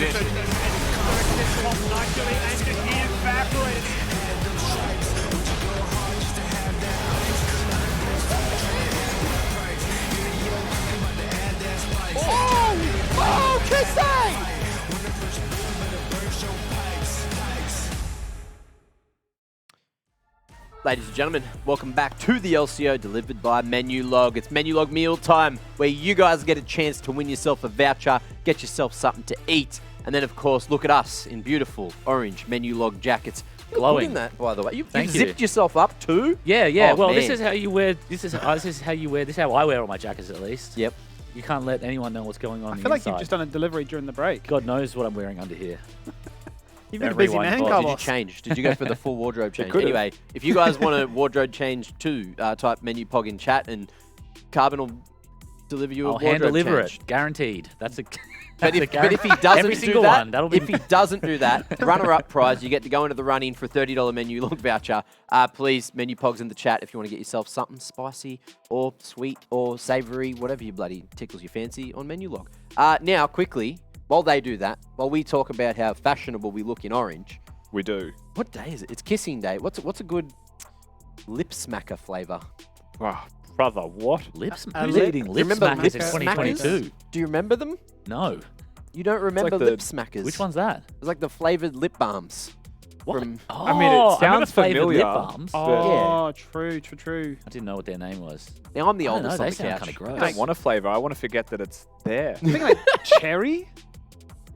in. Oh, Kissay! Ladies and gentlemen, welcome back to the LCO delivered by Menulog. It's Menulog meal time, where you guys get a chance to win yourself a voucher, get yourself something to eat, and then of course look at us in beautiful orange Menulog jackets. Glowing. In that, by the way, you've Thank zipped you. yourself up too. Yeah, yeah. Oh, well, man. this is how you wear. This is how you wear. This is how I wear all my jackets, at least. Yep. You can't let anyone know what's going on. I feel like you've just done a delivery during the break. God knows what I'm wearing under here. You've been a busy Rewind man, pause. Did you Carlos. change? Did you go for the full wardrobe change? could've. Anyway, if you guys want a wardrobe change too, type Menu Pog in chat and Carbon will deliver you a I'll wardrobe hand deliver change. it, guaranteed. That's a. But that's a if he every doesn't do single that, one, that'll be if he doesn't do that, runner-up prize, you get to go into the run-in for a $30 Menu Log voucher. Please, Menu Pogs in the chat if you want to get yourself something spicy or sweet or savoury, whatever you bloody tickles your fancy on Menu Log. Now, quickly, while they do that, while we talk about how fashionable we look in orange, We do. what day is it? It's kissing day. What's a good lip smacker flavour? Wow, brother, what? lips. A Who's lip- eating Do you lip remember smackers lip in smackers? 2022? Do you remember them? No. You don't remember the- lip smackers? Which one's that? It's like the flavoured lip balms. What? From- Oh, I mean, it remember sounds flavoured familiar. Lip balms. Oh, true. I didn't know what their name was. Now, I'm the I don't oldest know, on they the sound couch. kind of I gross. don't want a flavour. I want to forget that it's there. I think like cherry?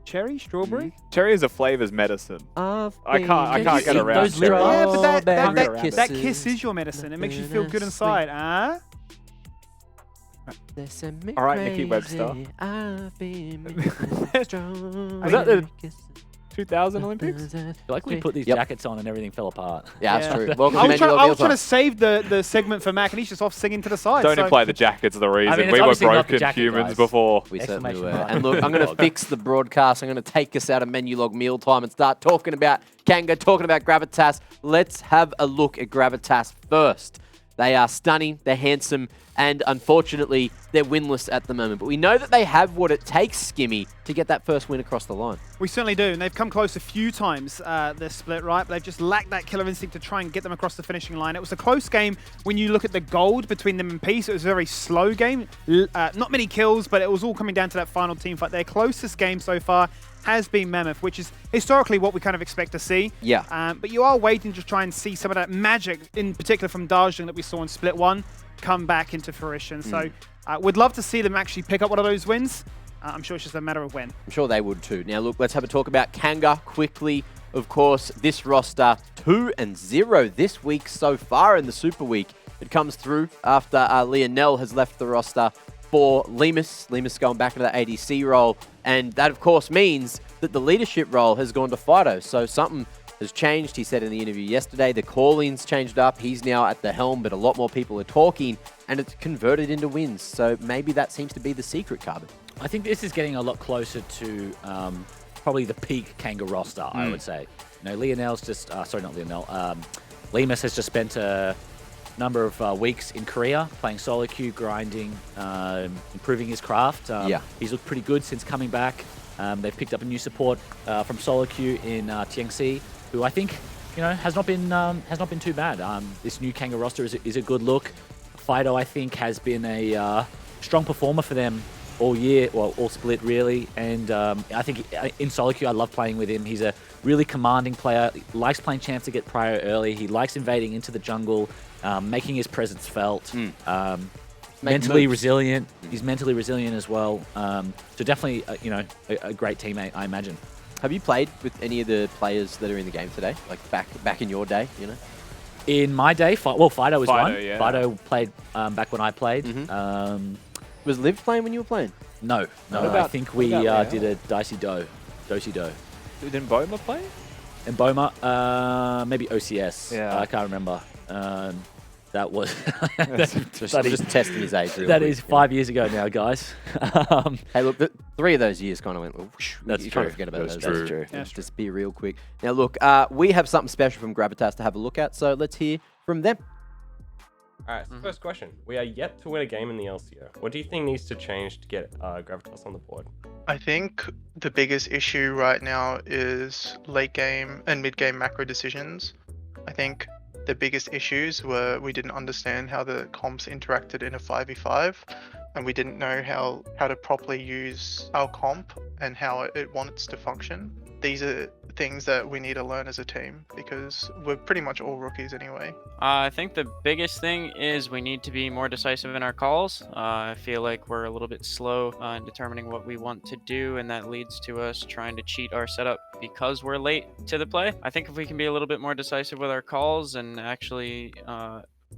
Cherry? Strawberry? Cherry is a flavour's medicine. I can't Can you get eat around those lip cherry. Yeah, but Strawberry that kiss is your medicine. It makes you feel good inside, huh? All right, Nikki Webster. I've been Was that the 2000 Olympics? Like we put these Yep. jackets on and everything fell apart. Yeah, that's Yeah. true. Welcome I to was, Menu Log I meal was trying to time. save the segment for Mac, and he's just off singing to the side. Don't so. imply the jacket's the reason. it's We were obviously not the broken jacket, humans guys. before. We certainly Exclamation were. mark. And look, I'm going to Log. fix the broadcast. I'm going to take us out of Menu Log meal time and start talking about Kanga, talking about Gravitas. Let's have a look at Gravitas first. They are stunning, they're handsome, and unfortunately, they're winless at the moment. But we know that they have what it takes, Skimmy, to get that first win across the line. We certainly do, and they've come close a few times this split, right? But they've just lacked that killer instinct to try and get them across the finishing line. It was a close game when you look at the gold between them and Peace. It was a very slow game. Not many kills, but it was all coming down to that final team fight. Their closest game so far has been Mammoth, which is historically what we kind of expect to see. Yeah. But you are waiting to try and see some of that magic, in particular from Darjeeling that we saw in Split 1, come back into fruition. So we'd love to see them actually pick up one of those wins. I'm sure it's just a matter of when. I'm sure they would too. Now, look, let's have a talk about Kanga quickly. Of course, this roster 2-0 this week so far in the Super Week. It comes through after Lionel has left the roster for Lemus. Lemus going back into the ADC role. And that, of course, means that the leadership role has gone to Fido. So something has changed. He said in the interview yesterday, the calling's changed up. He's now at the helm, but a lot more people are talking, and it's converted into wins. So maybe that seems to be the secret, Carbon. I think this is getting a lot closer to probably the peak Kanga roster, I would say. You know, Lionel's just, sorry, not Lionel, Lemus has just spent a number of weeks in Korea playing solo queue, grinding, improving his craft. Yeah. He's looked pretty good since coming back. They've picked up a new support from solo queue in Tianxi, who I think, you know, has not been too bad. This new Kanga roster is a good look. Fido, I think, has been a strong performer for them all year, well, all split really. And I think in solo queue, I love playing with him. He's a really commanding player. He likes playing champs to get prior early. He likes invading into the jungle, making his presence felt. Mentally moves. resilient. He's mentally resilient as well. So definitely, you know, a great teammate, I imagine. Have you played with any of the players that are in the game today? Like back in your day, you know? In my day, Fido was Fido, one. yeah. Fido played back when I played. Was Liv playing when you were playing? No, What I about- think what we about did a Dicey Do. Didn't Boma play? And Boma, maybe OCS. Yeah. I can't remember. That was Just testing his age. Real that quick, is you know? 5 years ago now, guys. Hey, look, 3 of those years kind of went. Whoosh, That's you kind true. of forget about That's those. true. Yeah, that's Just be real quick. Now, look, we have something special from Gravitas to have a look at, so let's hear from them. All right, so first question. We are yet to win a game in the LCO. What do you think needs to change to get Gravitas on the board? I think the biggest issue right now is late game and mid game macro decisions. I think the biggest issues were we didn't understand how the comps interacted in a 5v5, and we didn't know how to properly use our comp and how it wants to function. These are things that we need to learn as a team because we're pretty much all rookies anyway. I think the biggest thing is we need to be more decisive in our calls. I feel like we're a little bit slow in determining what we want to do, and that leads to us trying to cheat our setup because we're late to the play. I think if we can be a little bit more decisive with our calls and actually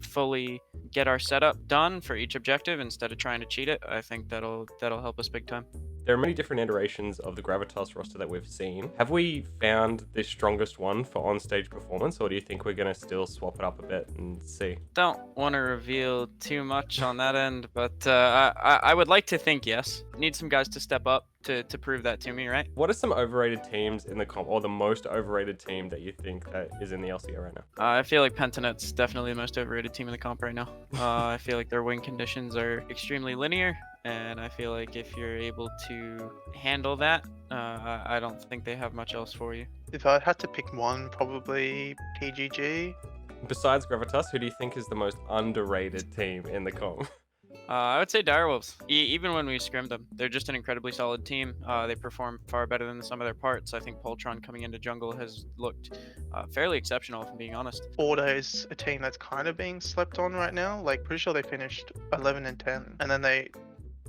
fully get our setup done for each objective instead of trying to cheat it, I think that'll help us big time. There are many different iterations of the Gravitas roster that we've seen. Have we found the strongest one for on-stage performance, or do you think we're going to still swap it up a bit and see? Don't want to reveal too much on that end, but I would like to think yes. Need some guys to step up to prove that to me, right? What are some overrated teams in the comp, or the most overrated team that you think that is in the LCO right now? I feel like Pentanet's definitely the most overrated team in the comp right now. I feel like their win conditions are extremely linear, and I feel like if you're able to handle that, I don't think they have much else for you. If I had to pick one, probably PGG. Besides Gravitas, who do you think is the most underrated team in the comp? I would say Direwolves. Even when we scrimmed them, they're just an incredibly solid team. They perform far better than some of their parts. I think Poltron coming into jungle has looked fairly exceptional, if I'm being honest. Order is a team that's kind of being slept on right now. Like, pretty sure they finished 11 and 10, and then they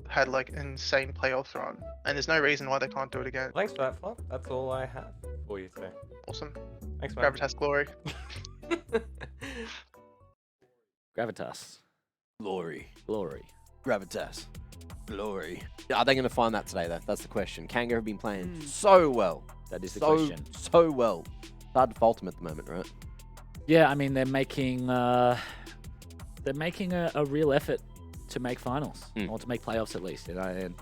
had like an insane playoffs run, and there's no reason why they can't do it again. Thanks for that, Flop. That's all I have for you today. Awesome. Thanks, man. Gravitas glory. Gravitas. Glory. Glory. Gravitas. Glory. Are they going to find that today, though? That's the question. Kanga have been playing so well. That is the question. So well. It's hard to fault them at the moment, right? Yeah, I mean, they're making a real effort to make finals, or to make playoffs at least. You know, and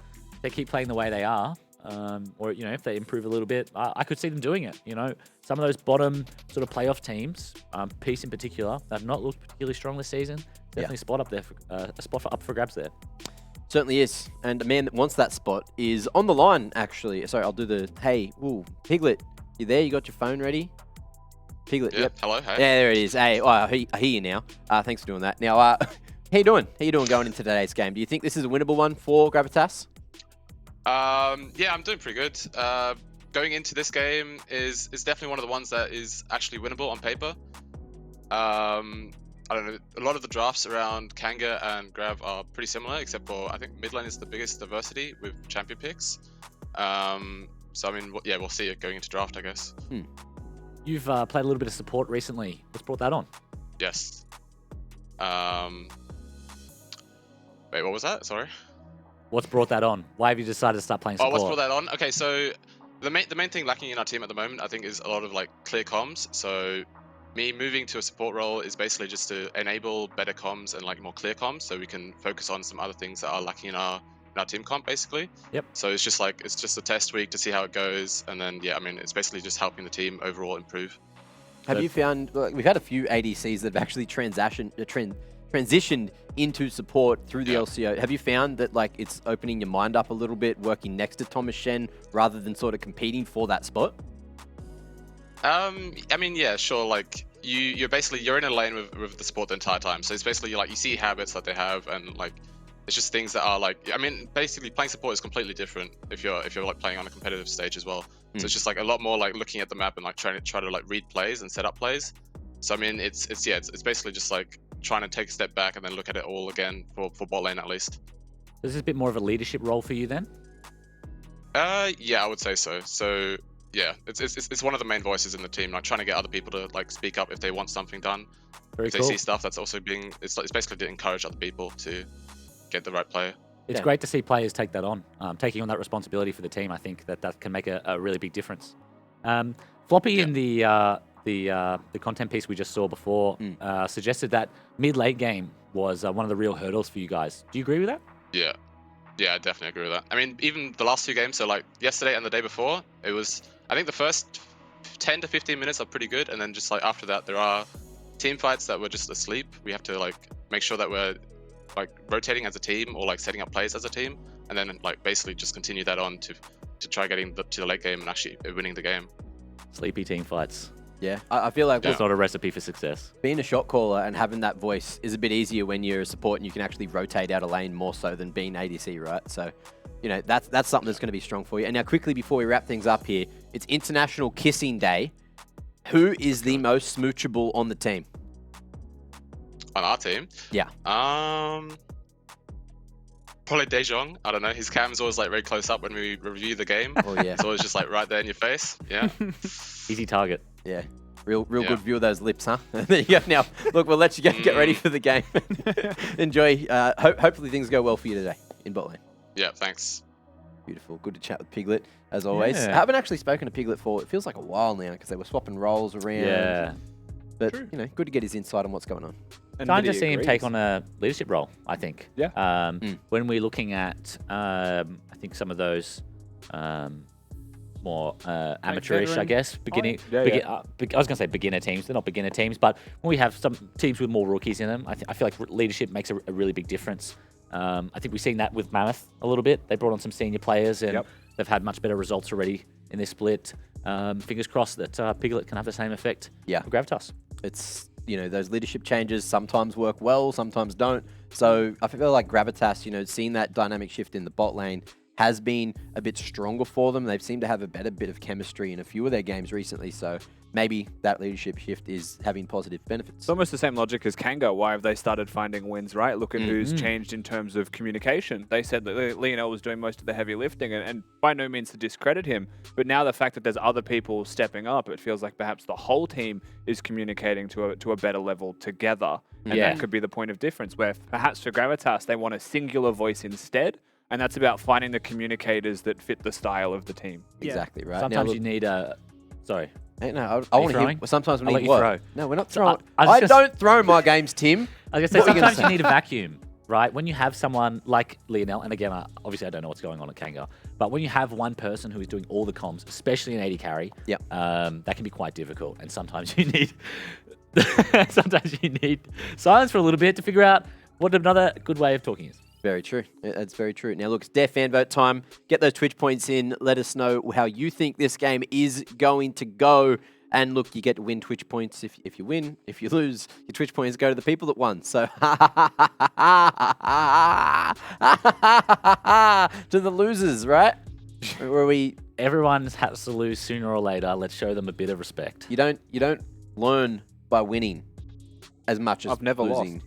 they keep playing the way they are, or you know, if they improve a little bit, I could see them doing it. You know, some of those bottom sort of playoff teams, Peace in particular, that have not looked particularly strong this season. Definitely a spot up there, a spot up for grabs there. Certainly is. And a man that wants that spot is on the line, actually. Sorry, I'll do the, hey, ooh, Piglet, you there? You got your phone ready? Piglet, Yeah, yep. hello, hey. Yeah, there it is. Hey, I hear you now. Thanks for doing that. Now, how you doing? How you doing going into today's game? Do you think this is a winnable one for Gravitas? Yeah, I'm doing pretty good. Going into this game is definitely one of the ones that is actually winnable on paper. I don't know, a lot of the drafts around Kanga and Grav are pretty similar, except for I think mid lane is the biggest diversity with champion picks. So I mean, yeah, we'll see it going into draft, I guess. You've played a little bit of support recently. What's brought that on? Yes. Wait, what was that? Sorry. What's brought that on? Why have you decided to start playing support? Oh, what's brought that on? Okay, so the main thing lacking in our team at the moment, I think, is a lot of like clear comms. So me moving to a support role is basically just to enable better comms and like more clear comms, so we can focus on some other things that are lacking in our team comp, basically. Yep. So it's just a test week to see how it goes, and then yeah, I mean, it's basically just helping the team overall improve. Have you found, like, we've had a few ADCs that have actually transitioned into support through the LCO. Have you found that like it's opening your mind up a little bit, working next to Thomas Shen rather than sort of competing for that spot? I mean, yeah, sure. Like you're in a lane with the support the entire time. So it's basically like you see habits that they have, and like it's just things that are like, I mean, basically playing support is completely different if you're like playing on a competitive stage as well. So it's just like a lot more like looking at the map and like try to like read plays and set up plays. So I mean, it's basically just like trying to take a step back and then look at it all again for bot lane at least. Is this a bit more of a leadership role for you then? Yeah, I would say so. So yeah, it's one of the main voices in the team, like trying to get other people to like speak up if they want something done. Very if cool. they see stuff that's also being, it's basically to encourage other people to get the right player. It's great to see players take that on, taking on that responsibility for the team. I think that can make a really big difference. Floppy in the content piece we just saw before suggested that mid-late game was one of the real hurdles for you guys. Do you agree with that? Yeah, I definitely agree with that. I mean, even the last two games, so like yesterday and the day before, it was, I think the first 10 to 15 minutes are pretty good, and then just like after that, there are team fights that were just asleep. We have to like make sure that we're like rotating as a team or like setting up plays as a team. and then like basically just continue that on to try getting to the late game and actually winning the game. Sleepy team fights. Yeah, I feel like That's not a recipe for success. being a shot caller and having that voice is a bit easier when you're a support and you can actually rotate out a lane more so than being ADC, right? So, you know, that's something that's going to be strong for you. And now quickly before we wrap things up here, it's International Kissing Day. Who is the most smoochable on the team? On our team? Yeah. Probably Dejong. I don't know. His cam's always like very close up when we review the game. Oh, yeah. It's always just like right there in your face. Yeah. Easy target. Yeah. Real Yeah. good view of those lips, huh? There you go. Now, look, we'll let you get ready for the game. Enjoy. Hopefully things go well for you today in bot lane. Yeah, thanks. Beautiful. Good to chat with Piglet, as always. Yeah. I haven't actually spoken to Piglet for, it feels like a while now, because they were swapping roles around. Yeah. But, you know, good to get his insight on what's going on. Time to see him take on a leadership role, I think. Yeah. When we're looking at, I think some of those more amateurish, I guess, beginning. Yeah, I was going to say beginner teams. They're not beginner teams, but when we have some teams with more rookies in them, I feel like leadership makes a really big difference. I think we've seen that with Mammoth a little bit. They brought on some senior players, and they've had much better results already in this split. Fingers crossed that Piglet can have the same effect for Gravitas. It's, you know, those leadership changes sometimes work well, sometimes don't. So I feel like Gravitas, you know, seeing that dynamic shift in the bot lane has been a bit stronger for them. They've seemed to have a better bit of chemistry in a few of their games recently. So maybe that leadership shift is having positive benefits. It's almost the same logic as Kanga. Why have they started finding wins, right? Look at who's changed in terms of communication. They said that Lionel was doing most of the heavy lifting, and by no means to discredit him. But now the fact that there's other people stepping up, it feels like perhaps the whole team is communicating to a better level together. And that could be the point of difference, where perhaps for Gravitas, they want a singular voice instead. And that's about finding the communicators that fit the style of the team. Exactly right. Sometimes now, you need a... Sorry. Hey, no, I want to hear. Sometimes we I'll need let you what? throw. No, we're not throwing. I don't throw my games, Tim. I was going to say, sometimes you need a vacuum, right? When you have someone like Lionel, and again, obviously I don't know what's going on at Kanga, but when you have one person who is doing all the comms, especially an AD carry, that can be quite difficult. And sometimes you need silence for a little bit to figure out what another good way of talking is. Very true. That's very true. Now, look, it's Dare fan vote time. Get those Twitch points in. Let us know how you think this game is going to go. And look, you get to win Twitch points if you win. If you lose, your Twitch points go to the people that won. So, to the losers, right? Where everyone has to lose sooner or later. Let's show them a bit of respect. You don't learn by winning as much as I've never losing.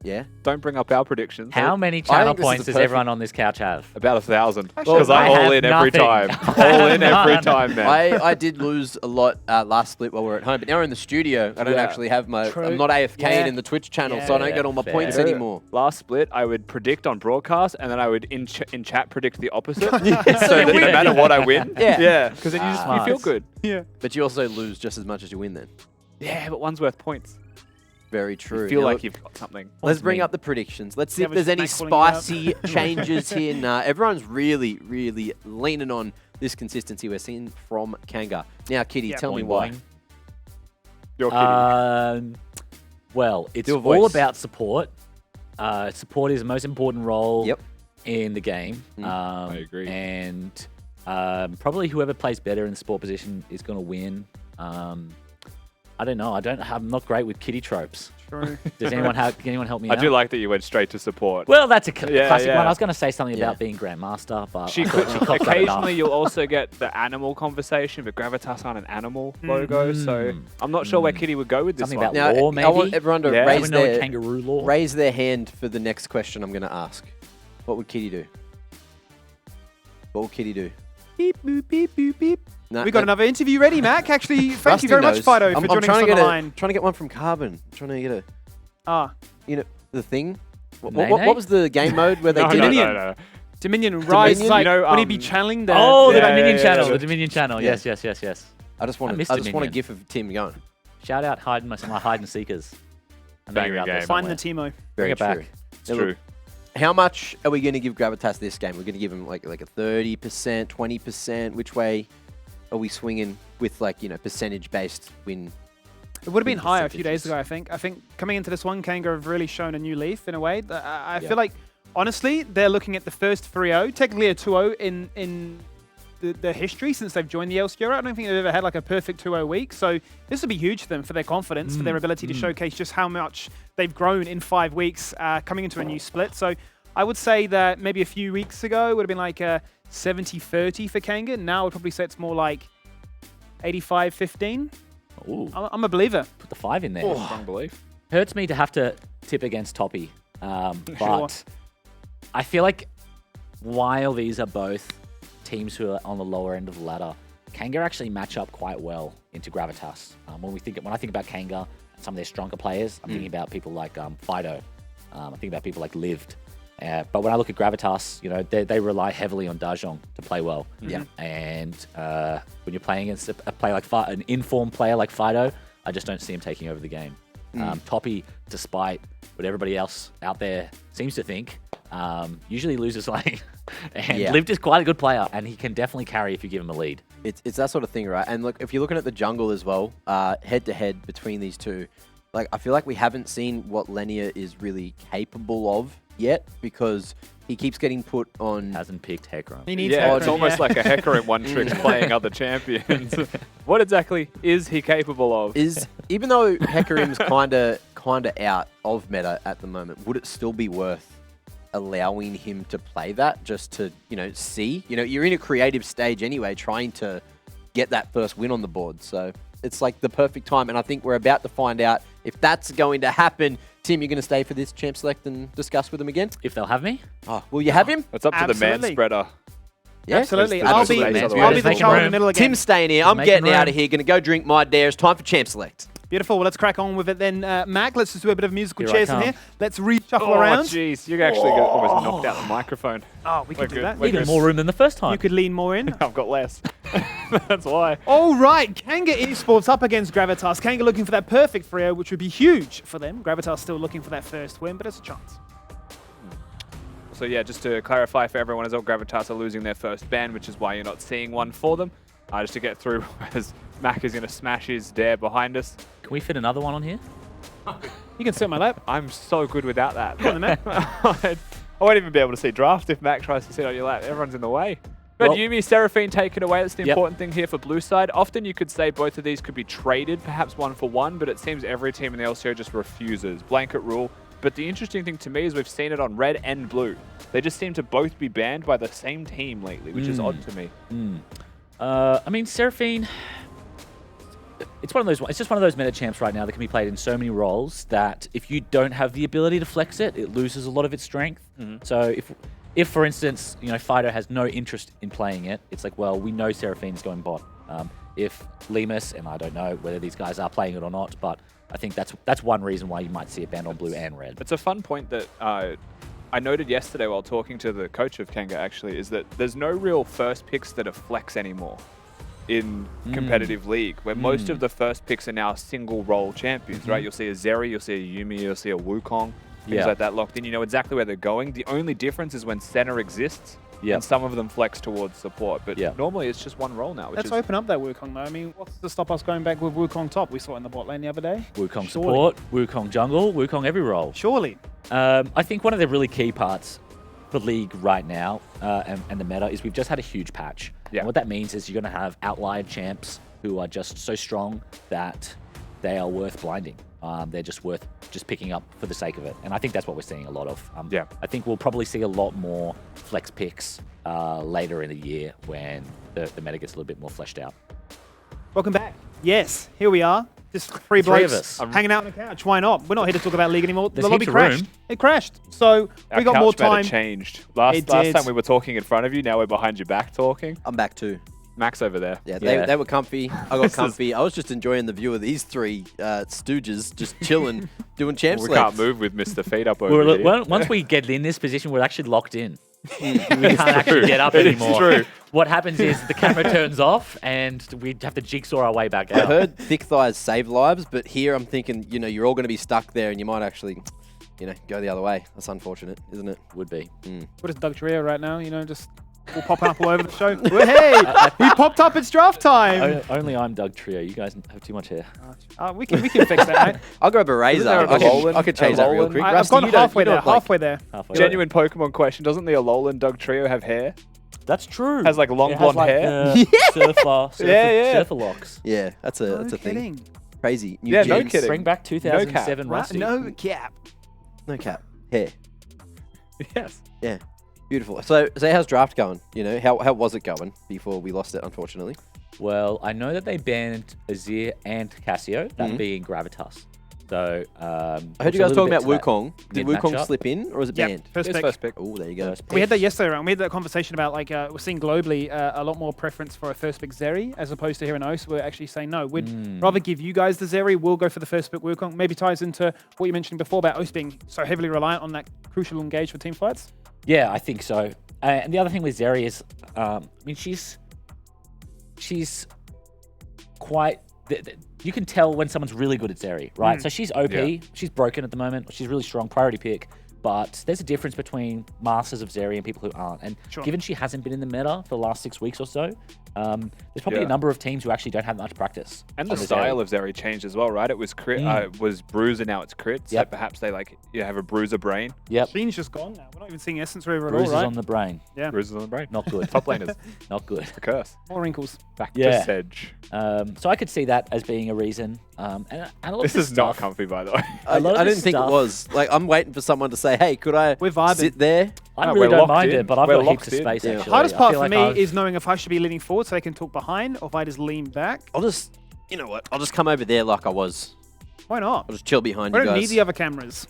Yeah. Don't bring up our predictions. How many channel points does everyone on this couch have? About 1,000. Because I'm all in every time. All in every time, man. I did lose a lot last split while we were at home, but now we're in the studio. I don't actually have my... I'm not AFK'd in the Twitch channel, so I don't get all my points anymore. Last split, I would predict on broadcast, and then I would in chat predict the opposite. So that no matter what I win. Yeah. Because then you feel good. Yeah. But you also lose just as much as you win then. Yeah, but one's worth points. Very true. You feel like you've got something. Let's bring up the predictions. Let's see if there's any spicy changes here. Nah, everyone's really, really leaning on this consistency we're seeing from Kanga. Now, Kitty, tell me why. You're kidding. Well, it's all about support. Support is the most important role in the game. I agree. And probably whoever plays better in the support position is going to win. I don't know. I'm not great with kitty tropes. True. Can anyone help me out? I do like that you went straight to support. Well, that's a classic one. I was going to say something about being Grandmaster, but occasionally you'll also get the animal conversation, but Gravitas aren't an animal logo, so I'm not sure where Kitty would go with this something one. about law, maybe? I want everyone to kangaroo law. raise their hand for the next question I'm going to ask. What would Kitty do? What would Kitty do? Beep, boop, beep, boop, beep. No, we got another interview ready, Mac. Actually, thank you very much, Fido, for joining us on the line. Trying to get one from Carbon. I'm trying to get a... You know, the thing? What was the game mode where they did Dominion. Dominion Rise, like, when he'd be channeling the... Oh, the Dominion channel. The Dominion channel. Yes. I just want a gif of Tim going. Shout out my hide and seekers. Find the Timo. Very true. It's true. How much are we going to give Gravitas this game? We're going to give them like a 30%, 20%. Which way are we swinging with percentage-based win? It would have been higher a few days ago, I think. I think coming into this one, Kanga have really shown a new leaf in a way. I feel like honestly, they're looking at the first 3-0, technically a 2-0 in the history since they've joined the LCO. I don't think they've ever had like a perfect 2-0 week. So this will be huge for them, for their confidence, for their ability to showcase just how much they've grown in 5 weeks coming into a new split. So I would say that maybe a few weeks ago it would have been like a 70-30 for Kanga. Now I would probably say it's more like 85-15. Ooh, I'm a believer. put the 5 in there. Strong belief. Hurts me to have to tip against Toppy, but Sure. I feel like while these are both teams who are on the lower end of the ladder, Kanga actually match up quite well into Gravitas. When I think about Kanga and some of their stronger players, I'm thinking about people like Fido. I think about people like Lived. But when I look at Gravitas, you know, they rely heavily on Dajong to play well. Yeah. And when you're playing against a player like an informed player like Fido, I just don't see him taking over the game. Toppy, despite what everybody else out there seems to think, usually loses lane. And Lived is quite a good player, and he can definitely carry if you give him a lead. It's that sort of thing, right? And look, if you're looking at the jungle as well, head-to-head between these two, like I feel like we haven't seen what Lenia is really capable of yet, because he keeps getting put on... Hasn't picked Hecarim. He needs Yeah, Hecarim, it's almost yeah. like a Hecarim one-trick playing other champions. What exactly is he capable of? Even though Hecarim's kinda out of meta at the moment, would it still be worth allowing him to play that just to, you know, see? You know, you're in a creative stage anyway, trying to get that first win on the board. So it's like the perfect time, and I think we're about to find out if that's going to happen. Tim, you're going to stay for this champ select and discuss with him again? If they'll have me? Oh, will you have him? It's up to the man Absolutely. spreader. Yeah? Absolutely. There's I'll no be space the otherwise. child in the middle again. Tim's staying here. I'm Making getting out room. of here. Going to go drink my dare. It's time for champ select. Beautiful. Well, let's crack on with it then. Mac, let's just do a bit of musical Here I chairs in come. here. Let's reshuffle Oh, around. jeez. You actually got almost knocked out the microphone. Oh, we We're can do good. that. We're Even good. more room than the first time. You could lean more in. I've got less. That's why. All right, Kanga Esports up against Gravitas. Kanga looking for that perfect 3-0, which would be huge for them. Gravitas still looking for that first win, but it's a chance. So yeah, just to clarify for everyone as well, Gravitas are losing their first ban, which is why you're not seeing one for them. Just to get through, as Mac is going to smash his dare behind us. Can we fit another one on here? You can sit on my lap. I'm so good without that. Come on, Mac. I won't even be able to see draft if Mac tries to sit on your lap. Everyone's in the way. But Well- Yuumi, Seraphine taken away. That's the Yep. important thing here for blue side. Often you could say both of these could be traded, perhaps 1 for 1, but it seems every team in the LCO just refuses. Blanket rule. But the interesting thing to me is we've seen it on red and blue. They just seem to both be banned by the same team lately, which is odd to me. I mean, Seraphine, it's one of those. It's just one of those meta champs right now that can be played in so many roles that if you don't have the ability to flex it, it loses a lot of its strength. So if for instance, you know, Fido has no interest in playing it, it's like, well, we know Seraphine's going bot. If Lemus, and I don't know whether these guys are playing it or not, but I think that's one reason why you might see it banned on blue and red. It's a fun point that I noted yesterday while talking to the coach of Kanga, actually, is that there's no real first picks that are flex anymore in competitive league, where most of the first picks are now single role champions, right? You'll see a Zeri, you'll see a Yuumi, you'll see a Wukong, things like that locked in. You know exactly where they're going. The only difference is when center exists, and some of them flex towards support. But normally it's just one role now. Which Let's is open up that Wukong, though. I mean, what's to stop us going back with Wukong top? We saw it in the bot lane the other day. Wukong Surely. support, Wukong jungle, Wukong every role. Surely. I think one of the really key parts for League right now and the meta is we've just had a huge patch. And what that means is you're going to have outlier champs who are just so strong that they are worth blinding. They're just worth just picking up for the sake of it. And I think that's what we're seeing a lot of. I think we'll probably see a lot more flex picks later in the year when the meta gets a little bit more fleshed out. Welcome back. Yes, here we are. Just three Three of blokes us. hanging out on the couch. Why not? We're not here to talk about League anymore. There's The lobby heaps of crashed. room. It crashed. So our we got couch more meta time. changed. Last It did. time we were talking in front of you, now we're behind your back talking. I'm back too. Mac's over there. Yeah, Yeah. they were comfy. I got comfy. I was just enjoying the view of these three stooges just chilling, doing champ We selects. can't move with Mr. Feet up over here. Once we get in this position, we're actually locked in. We can't actually get up It is anymore. true. What happens is the camera turns off and we have to jigsaw our way back I out. heard thick thighs save lives, but here I'm thinking, you know, you're all going to be stuck there and you might actually, you know, go the other way. That's unfortunate, isn't it? Would be. What is Doug Tria right now? You know, just will pop up all over the show. Well, hey, he popped up. It's draft time. Only I'm Doug Trio. You guys have too much hair. We can fix that, mate. I'll grab a razor. there a Alolan- I could change that real Alolan? quick. I've Rusty, gone you don't- halfway you there. don't like- Halfway there. Halfway. Genuine Pokemon question. Doesn't the Alolan Dugtrio have hair? That's true. Has like long It has, blonde like, hair? Surfer locks. Yeah, that's a thing. kidding. Crazy. New Yeah, no gens. kidding. Bring back 2007 Rusty. No cap. No cap. Hair. Yes. Yeah. Beautiful. So how's draft going? You know, how was it going before we lost it, unfortunately? Well, I know that they banned Azir and Cassio, that being Gravitas. So, I heard you guys talking about Wukong. Did Wukong mid-matchup. slip in, or was it banned? First It's pick. first pick. Oh, there you go. We had that yesterday, right? We had that conversation about like we're seeing globally a lot more preference for a first pick Zeri as opposed to here in OS. We're actually saying no. We'd rather give you guys the Zeri. We'll go for the first pick Wukong. Maybe ties into what you mentioned before about OS being so heavily reliant on that crucial engage for team fights. Yeah, I think so. And the other thing with Zeri is, I mean, she's quite. You can tell when someone's really good at Zeri, right? So she's OP. Yeah. She's broken at the moment. She's really strong, priority pick. But there's a difference between masters of Zeri and people who aren't. And given she hasn't been in the meta for the last 6 weeks or so, there's probably a number of teams who actually don't have much practice. And the style of Zeri changed as well, right? It was crit, was bruiser, now it's crit. So perhaps they have a bruiser brain. Yep. Sheen's just gone now. We're not even seeing Essence River at all, Bruises right? on the brain. Yeah. Bruises on the brain. Not good. Top laners. Not good. The curse. More wrinkles. Back Yeah. to Sedge. So I could see that as being a reason. And a lot This of is not stuff- comfy, by the way. I lot of didn't this think it stuff- was. Like, I'm waiting for someone to say, hey, could I We're vibing. sit there? I No, really we're don't locked mind in. it, but I've We're got heaps locked of in. space, Yeah. actually. Hardest I part feel for like me I've- is knowing if I should be leaning forward so they can talk behind or if I just lean back. I'll just, you know what? I'll just come over there like I was. Why not? I'll just chill behind We you don't guys. need the other cameras.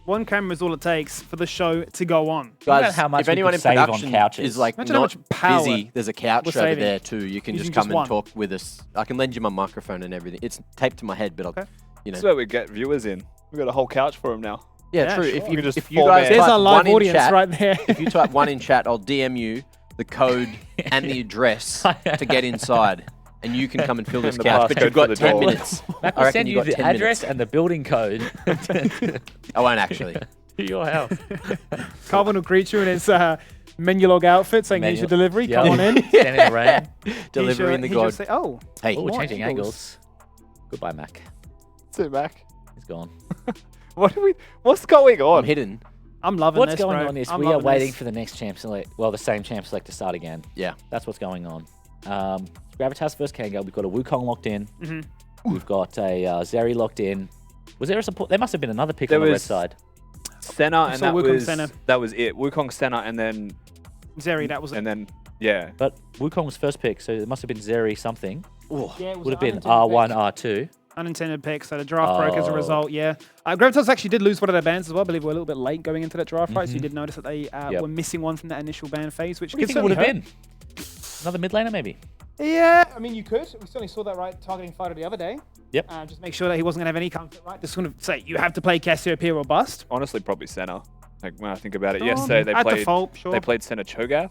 One camera is all it takes for the show to go on. Guys, how much if we anyone could in save on production couches. is like Imagine how not much power busy, there's a couch we're over saving there too. You can using just come just and one. talk with us. I can lend you my microphone and everything. It's taped to my head, but I'll, you know. This is where we get viewers in. We've got a whole couch for them now. Yeah, Yeah, true. sure. If We can just you format. guys There's type our live one in audience chat, right there. if you type one in chat, I'll DM you the code and the address to get inside, and you can come and fill this And the couch. But passcode you've got for the 10 door. minutes. Mac I will reckon send you you got the 10 address minutes. and the building code I won't actually. to your house. Calvin will greet you in his Menulog outfit saying, here's your delivery, Yeah. come on in. Stand in the rain. Delivery in the He should god. say, oh, Hey, Oh, we're More changing angles. angles. Goodbye, Mac. So, Mac, He's gone. what's going I'm on? hidden. I'm loving What's this, going bro. on is I'm we are loving waiting this. for the next champ select. Well, the same champ select to start again. Yeah. That's what's going on. Gravitas versus Kanga. We've got a Wukong locked in. We've got a Zeri locked in. Was there a support? There must have been another pick There on the red was- side. Senna, and saw that Wukong was Senna. that was it. Wukong Senna, and then Zeri, that was it. yeah. But Wukong was first pick, so it must have been Zeri something. Yeah, it was Would have an been unintended R1, pick. R2. Unintended pick, so the draft broke as a Oh. result, yeah. Gravitas actually did lose one of their bans as well. I believe we're a little bit late going into that draft fight, so you did notice that they Yep. were missing one from that initial ban phase, which What do you could think it would certainly have hurt. been? Another mid laner, maybe? Yeah, I mean, you could. We certainly saw that right targeting fighter the other day. Yep. Just make sure that he wasn't going to have any comfort, right? Just going to say, you have to play Cassiopeia or bust. Honestly, probably Senna. Like when I think about it, Oh, yesterday at default, sure. they played Senna Cho'Gath,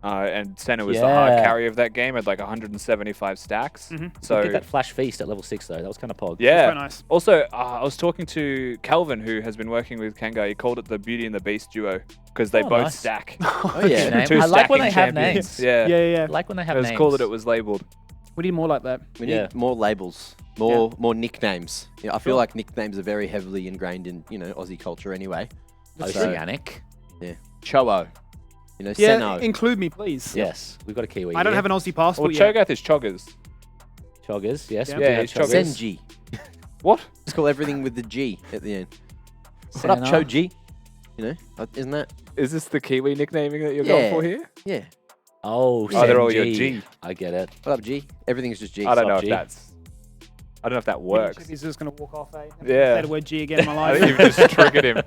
and Senna was the hard Yeah. carry of that game at like 175 stacks. So So get that flash feast at level 6 though. That was kind of pog. yeah. quite nice. Also, I was talking to Calvin, who has been working with Kanga. He called it the Beauty and the Beast duo because they Oh, both nice. stack. Oh, yeah. Name. Two I like when stacking they have champions. names. Yeah. Yeah. I like when they have It was names. cool that it was labeled. We need more like that. We Yeah. need more labels, more nicknames. Yeah, I feel like nicknames are very heavily ingrained in, Aussie culture anyway. Oceanic. Cho'o, Yeah, Senno. include me, please. Yes, we've got a Kiwi. I don't here. have an Aussie Well, passport yet. Cho'Gath is Choggers. Choggers. Yes, Yeah. we Yeah, do have it's Choggers. Choggers. Senji. What? Just call everything with the G at the end. What up, Senna. Choji? Isn't that? Is this the Kiwi nicknaming that you're Yeah. going for here? Yeah. Oh, Oh, they're all your Senji. G. I get it. What up, G? Everything's just G. I don't know Sup, if G? I don't know if that works. He's just going to walk off, eh? Yeah. Say the word G again in my I life. think you've just triggered him.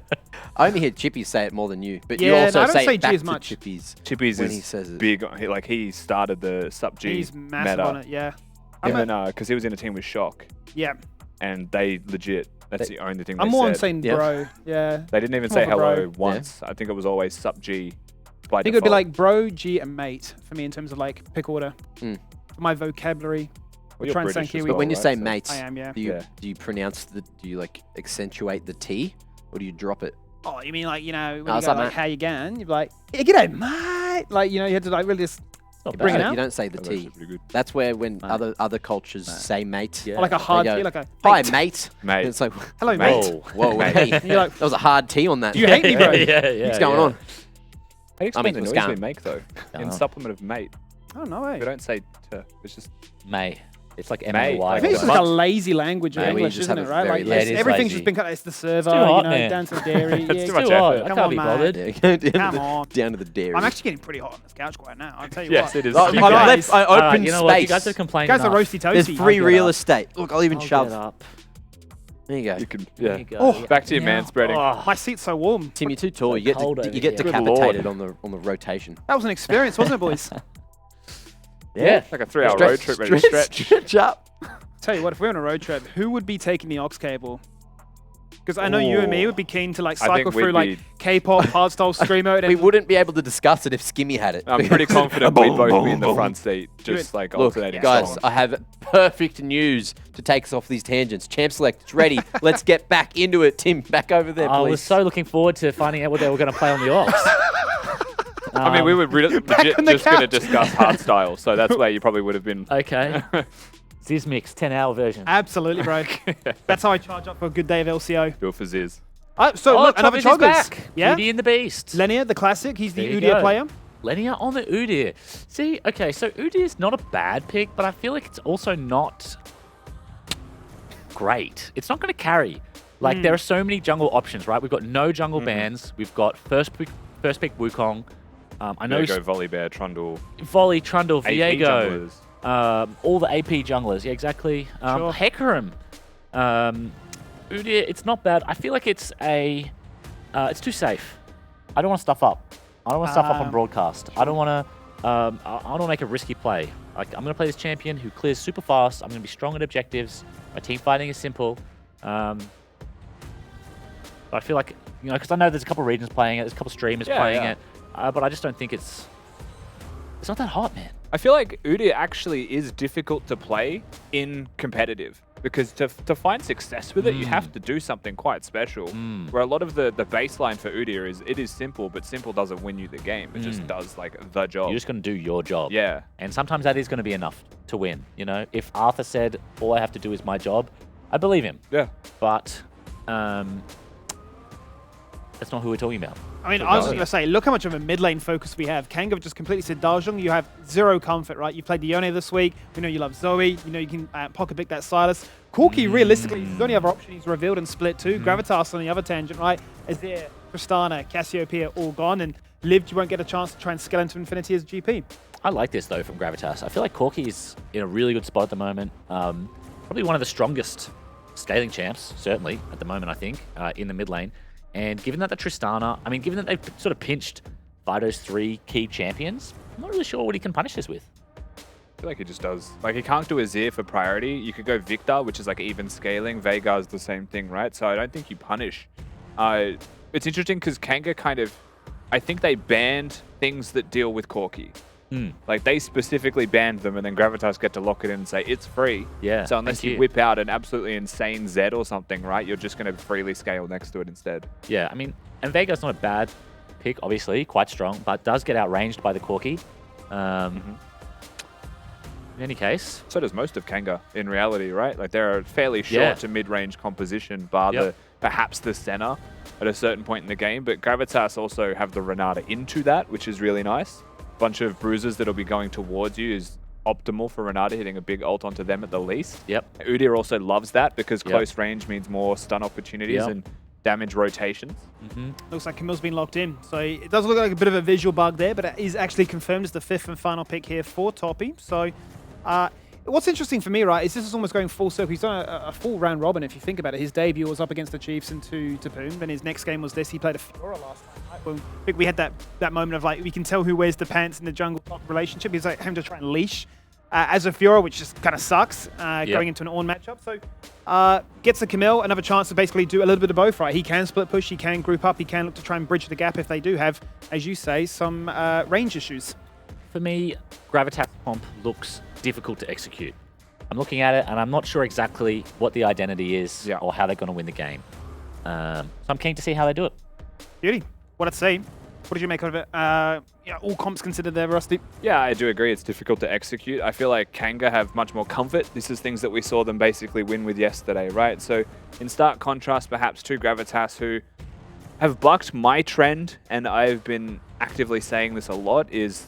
I only hear Chippy say it more than you, but you Yeah, also no, I don't say say it back G as to much. Chippies Chippies when is he says it. big. He started the Sup G He's massive meta. on it, yeah. And then because he was in a team with Shock, Yeah. and they legit. That's the only thing I'm they more on said. saying Yeah. bro. Yeah. They didn't even more say of a hello bro. once. I think it was always Sup G. By I think it would be default. like bro, G, and mate for me in terms of like pick order. Mm. For my vocabulary. Well, you're try and sound British as Kiwi. But well, when you right? say So- mates, I am, yeah. do you Yeah. do you pronounce do you like accentuate the T, or do you drop it? Oh, you mean like, when No, you what's go up, like, mate? how you going? You're like, yeah, g'day, mate. mate? Like, you know, you had to like really just Not bring it bad. out. You don't say the That's T. pretty good. That's where when Mate. other cultures say mate. Yeah. Or like a hard go, T, like a Hi, mate. mate. Mate. And it's like, Hello, Mate. mate. whoa, Mate. hey. And you're like, That was a hard T on that. you hate me, bro. What's going on? How do you explain the what's noise we going- make, though? Don't In know. supplement of mate. I don't know, We eh? don't say to. It's just May. It's like Mate. M-A-Y. I think it's Like just like a months. lazy language of Mate, we English, just isn't have it, a right? very Like, lazy- everything's lazy. just been cut. It's the server, too hot, you know, man. down to the dairy. It's yeah, too much Too hot. effort. I Come can't on, be man. bothered. Yeah, go Come on. down to the dairy. I'm actually getting pretty hot on this couch right now. I'll tell you yes, what. it is. Oh, You I guys- left. I opened you know what? You space. guys are complaining You guys are enough. roasty toasty. There's free get real up. estate. Look, I'll even I'll shove. get up. There you go. You can, There yeah. you go. Oh, Back to your Yeah. man spreading. Oh, My seat's so warm. Tim, you're too tall. so You get cold over you get here. Good decapitated lord. on the rotation. That was an experience, wasn't it, boys? Yeah. Like a 3-hour road trip ready to stretch. Stretch up. Tell you what, if we're on a road trip, who would be taking the aux cable? Because I know you and me would be keen to like I think cycle through we'd like be- K-pop, hardstyle, stream mode. We And wouldn't be able to discuss it if Skimmy had it. I'm pretty confident we'd both be in the front seat, just like Look, alternating guys, songs. I have perfect news to take us off these tangents. Champ Select, it's ready. Let's get back into it. Tim, back over there, I please. was so looking forward to finding out what they were going to play on the Ox. I mean, we were legit on the just going to couch. discuss hardstyle, so that's where you probably would have been. Okay. Zizmix 10-hour version. Absolutely, bro. That's how I charge up for a good day of LCO. Do it for Ziz. So Oh, look, another Tommy's is Choggers. back. Yeah. Udyr and the Beast. Lenia, the classic. He's the There you Udyr go. player. Lenia on the Udyr. See, okay, so Udyr's not a bad pick, but I feel like it's also not great. It's not going to carry. Like, there are so many jungle options, right? We've got no jungle bans. We've got first pick Wukong. I know Go Volibear, Trundle, Volley, Trundle, AP Viego. junglers. All the AP junglers. Yeah, exactly. Sure. Hecarim. Udyr, it's not bad. I feel like it's it's too safe. I don't want to stuff up. I don't want to stuff up on broadcast. I don't want to. I don't want to make a risky play. Like, I'm going to play this champion who clears super fast. I'm going to be strong at objectives. My team fighting is simple. But I feel like, you know, because I know there's a couple regions playing it, there's a couple streamers playing it, but I just don't think it's not that hot, man. I feel like Udyr actually is difficult to play in competitive because to find success with it, you have to do something quite special. Where a lot of the baseline for Udyr is it is simple, but simple doesn't win you the game. It just does like the job. You're just going to do your job. Yeah. And sometimes that is going to be enough to win. You know, if Arthur said, all I have to do is my job, I believe him. Yeah. But that's not who we're talking about. I mean, I was just going to say, look how much of a mid lane focus we have. Kanga just completely said Dajong. You have zero comfort, right? You played the Yone this week. We know you love Zoe. You know you can pocket pick that Silas. Corki, realistically, is the only other option he's revealed and split too. Gravitas on the other tangent, right? Azir, Tristana, Cassiopeia all gone. And Lived, you won't get a chance to try and scale into infinity as GP. I like this, though, from Gravitas. I feel like Corki is in a really good spot at the moment. Probably one of the strongest scaling champs, certainly, at the moment, I think, in the mid lane. And given that the Tristana, I mean, given that they've sort of pinched Fido's 3 key champions, I'm not really sure what he can punish this with. I feel like he just does. Like, he can't do Azir for priority. You could go Victor, which is like even scaling. Veigar's the same thing, right? So I don't think you punish. It's interesting because Kanga kind of, I think they banned things that deal with Corki. Like, they specifically banned them, and then Gravitas get to lock it in and say, it's free. Yeah. So unless you whip out an absolutely insane Z or something, right, you're just going to freely scale next to it instead. Yeah, I mean, and Veigar's not a bad pick, obviously, quite strong, but does get outranged by the Corki. In any case. So does most of Kanga, in reality, right? Like, they're a fairly short to mid-range composition, bar perhaps the Senna at a certain point in the game, but Gravitas also have the Renata into that, which is really nice. Bunch of bruises that'll be going towards you is optimal for Renata, hitting a big ult onto them at the least. Yep. Udyr also loves that because close range means more stun opportunities and damage rotations. Looks like Camille's been locked in. So it does look like a bit of a visual bug there, but it is actually confirmed as the 5th and final pick here for Toppy. So what's interesting for me, right, is this is almost going full circle. He's done a full round robin, if you think about it. His debut was up against the Chiefs and to Poom. Then his next game was this. He played a Fiora last time. Right? Well, I think we had that moment of, like, we can tell who wears the pants in the jungle relationship. He's like having to try and leash as a Fiora, which just kind of sucks going into an Ornn matchup. So gets the Camille another chance to basically do a little bit of both, right? He can split push, he can group up, he can look to try and bridge the gap if they do have, as you say, some range issues. For me, Gravitas comp looks difficult to execute. I'm looking at it, and I'm not sure exactly what the identity is or how they're going to win the game. So I'm keen to see how they do it. Beauty. What I'd say. What did you make of it? all comps considered there, Rusty. Yeah, I do agree. It's difficult to execute. I feel like Kanga have much more comfort. This is things that we saw them basically win with yesterday, right? So in stark contrast, perhaps to Gravitas, who have bucked my trend, and I've been actively saying this a lot, is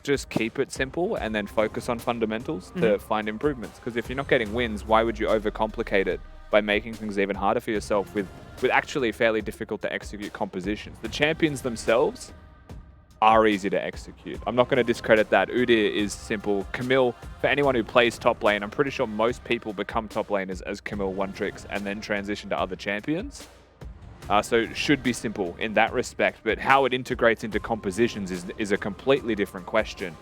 just keep it simple and then focus on fundamentals to find improvements. Because if you're not getting wins, why would you overcomplicate it by making things even harder for yourself with actually fairly difficult to execute compositions? The champions themselves are easy to execute. I'm not going to discredit that. Udyr is simple. Camille, for anyone who plays top lane, I'm pretty sure most people become top laners as Camille one-tricks and then transition to other champions. So it should be simple in that respect, but how it integrates into compositions is a completely different question.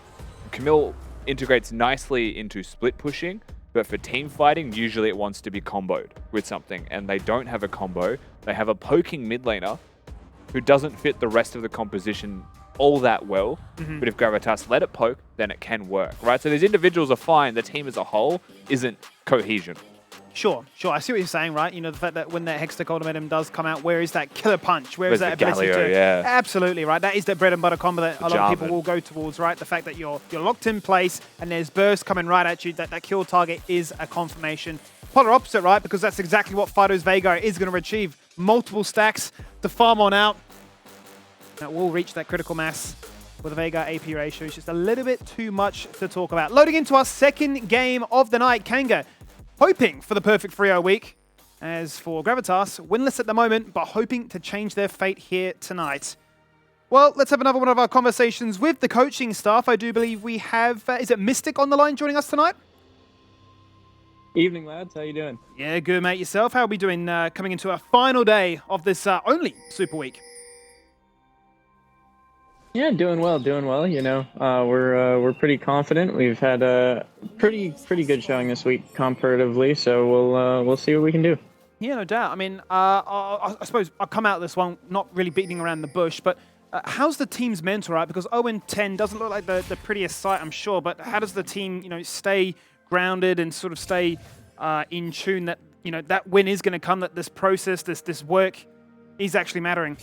Camille integrates nicely into split pushing, but for team fighting, usually it wants to be comboed with something, and they don't have a combo. They have a poking mid laner who doesn't fit the rest of the composition all that well, but if Gravitas let it poke, then it can work, right? So these individuals are fine. The team as a whole isn't cohesion. Sure. I see what you're saying, right? You know, the fact that when that Hextech Ultimatum does come out, where is that killer punch? Where is that ability to... Yeah. Absolutely, right? That is the bread and butter combo that a lot of people will go towards, right? The fact that you're locked in place and there's burst coming right at you, that kill target is a confirmation. Polar opposite, right? Because that's exactly what Fido's Veigar is going to achieve. Multiple stacks to farm on out. That will reach that critical mass with the Veigar AP ratio. It's just a little bit too much to talk about. Loading into our second game of the night, Kanga hoping for the perfect 3-0 week. As for Gravitas, winless at the moment, but hoping to change their fate here tonight. Well, let's have another one of our conversations with the coaching staff. I do believe we have, is it Mystic on the line joining us tonight? Evening, lads. How you doing? Yeah, good, mate. Yourself? How are we doing coming into our final day of this only Super Week? Yeah, doing well. You know, we're pretty confident. We've had a pretty good showing this week comparatively, so we'll see what we can do. Yeah, no doubt. I mean, I suppose I'll come out of this one not really beating around the bush, but how's the team's mental, right? Because 0-10 doesn't look like the prettiest sight, I'm sure, but how does the team, you know, stay grounded and sort of stay in tune that, you know, that win is going to come, that this process, this work is actually mattering?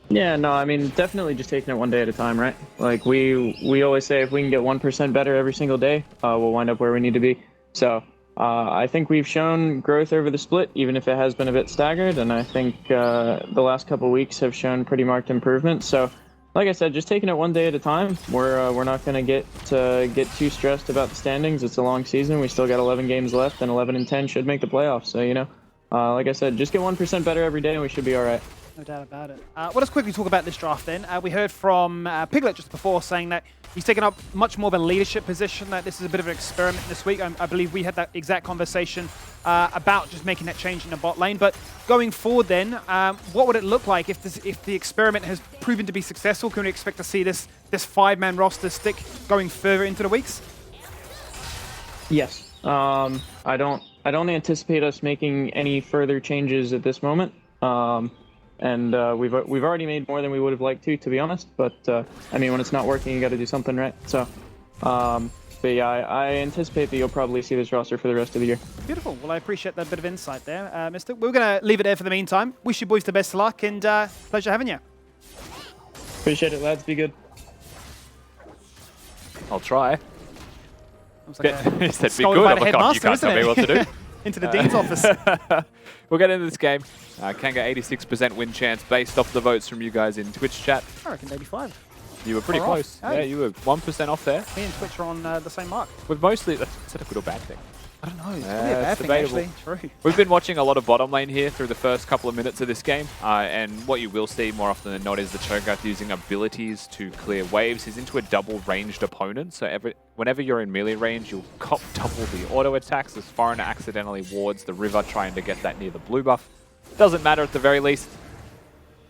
Yeah, no, I mean, definitely just taking it one day at a time, right? Like we always say, if we can get 1% better every single day, we'll wind up where we need to be. So I think we've shown growth over the split, even if it has been a bit staggered, and I think the last couple of weeks have shown pretty marked improvement. So, like I said, just taking it one day at a time. We're not going to get too stressed about the standings. It's a long season. We still got 11 games left, and 11-10 should make the playoffs. So, you know, like I said, just get 1% better every day, and we should be all right. No doubt about it. Well, let's quickly talk about this draft then. We heard from Piglet just before saying that he's taken up much more of a leadership position, that this is a bit of an experiment this week. I believe we had that exact conversation about just making that change in the bot lane. But going forward then, what would it look like if the experiment has proven to be successful? Can we expect to see this 5-man roster stick going further into the weeks? Yes. I don't anticipate us making any further changes at this moment. And we've already made more than we would have liked to be honest. But I mean, when it's not working, you got to do something, right? So, but yeah, I anticipate that you'll probably see this roster for the rest of the year. Beautiful. Well, I appreciate that bit of insight there, Mister. We're going to leave it there for the meantime. Wish you boys the best of luck, and pleasure having you. Appreciate it, lads. Be good. I'll try. Like he said, be good. I'm like, oh, you can't tell me what to do. Into the Dean's office. We'll get into this game. Kanga 86% win chance based off the votes from you guys in Twitch chat. I reckon 85. You were pretty close. Hey. Yeah, you were 1% off there. Me and Twitch are on the same mark. We've mostly... Is that a good or bad thing? I don't know. It's probably a bad thing, debatable. actually. True. We've been watching a lot of bottom lane here through the first couple of minutes of this game, and what you will see more often than not is the Cho'Gath using abilities to clear waves. He's into a double ranged opponent, so whenever you're in melee range, you'll cop double the auto attacks as Foreigner accidentally wards the river trying to get that near the blue buff. Doesn't matter at the very least,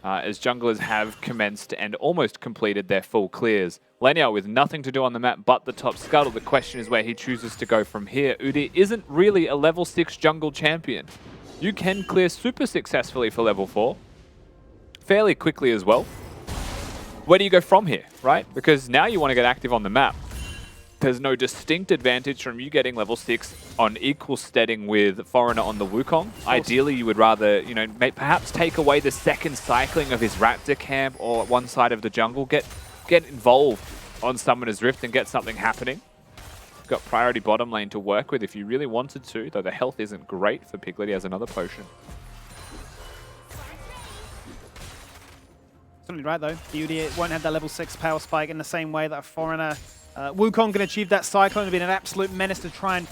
as junglers have commenced and almost completed their full clears. Lenya with nothing to do on the map but the top scuttle. The question is where he chooses to go from here. Udyr isn't really a level 6 jungle champion. You can clear super successfully for level 4. Fairly quickly as well. Where do you go from here, right? Because now you want to get active on the map. There's no distinct advantage from you getting level 6 on equal steading with Foreigner on the Wukong. Ideally, you would rather, you know, perhaps take away the second cycling of his Raptor camp or one side of the jungle, get get involved on Summoner's Rift and get something happening. Got priority bottom lane to work with if you really wanted to, though the health isn't great for Piglet. He has another potion. Certainly right, though. Beauty won't have that level 6 power spike in the same way that a Foreigner. Wukong can achieve that Cyclone. It's been an absolute menace to try and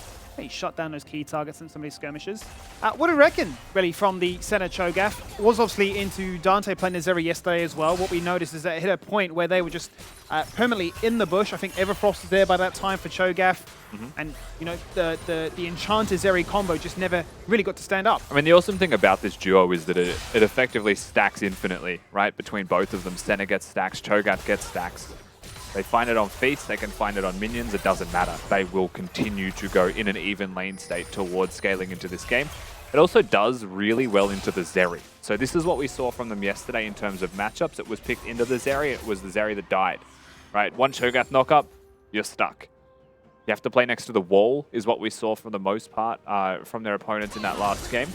shut down those key targets in some of these skirmishes. What do you reckon, really, from the center Cho'Gath? Was obviously into Dante playing Azeri yesterday as well. What we noticed is that it hit a point where they were just permanently in the bush. I think Everfrost was there by that time for Cho'Gath. And, you know, the Enchanter Azeri combo just never really got to stand up. I mean, the awesome thing about this duo is that it effectively stacks infinitely, right? Between both of them. Senna gets stacks, Cho'Gath gets stacks. They find it on Feast, they can find it on minions, it doesn't matter. They will continue to go in an even lane state towards scaling into this game. It also does really well into the Zeri. So this is what we saw from them yesterday in terms of matchups. It was picked into the Zeri, it was the Zeri that died. Right, one Cho'Gath knock up, you're stuck. You have to play next to the wall, is what we saw for the most part from their opponents in that last game.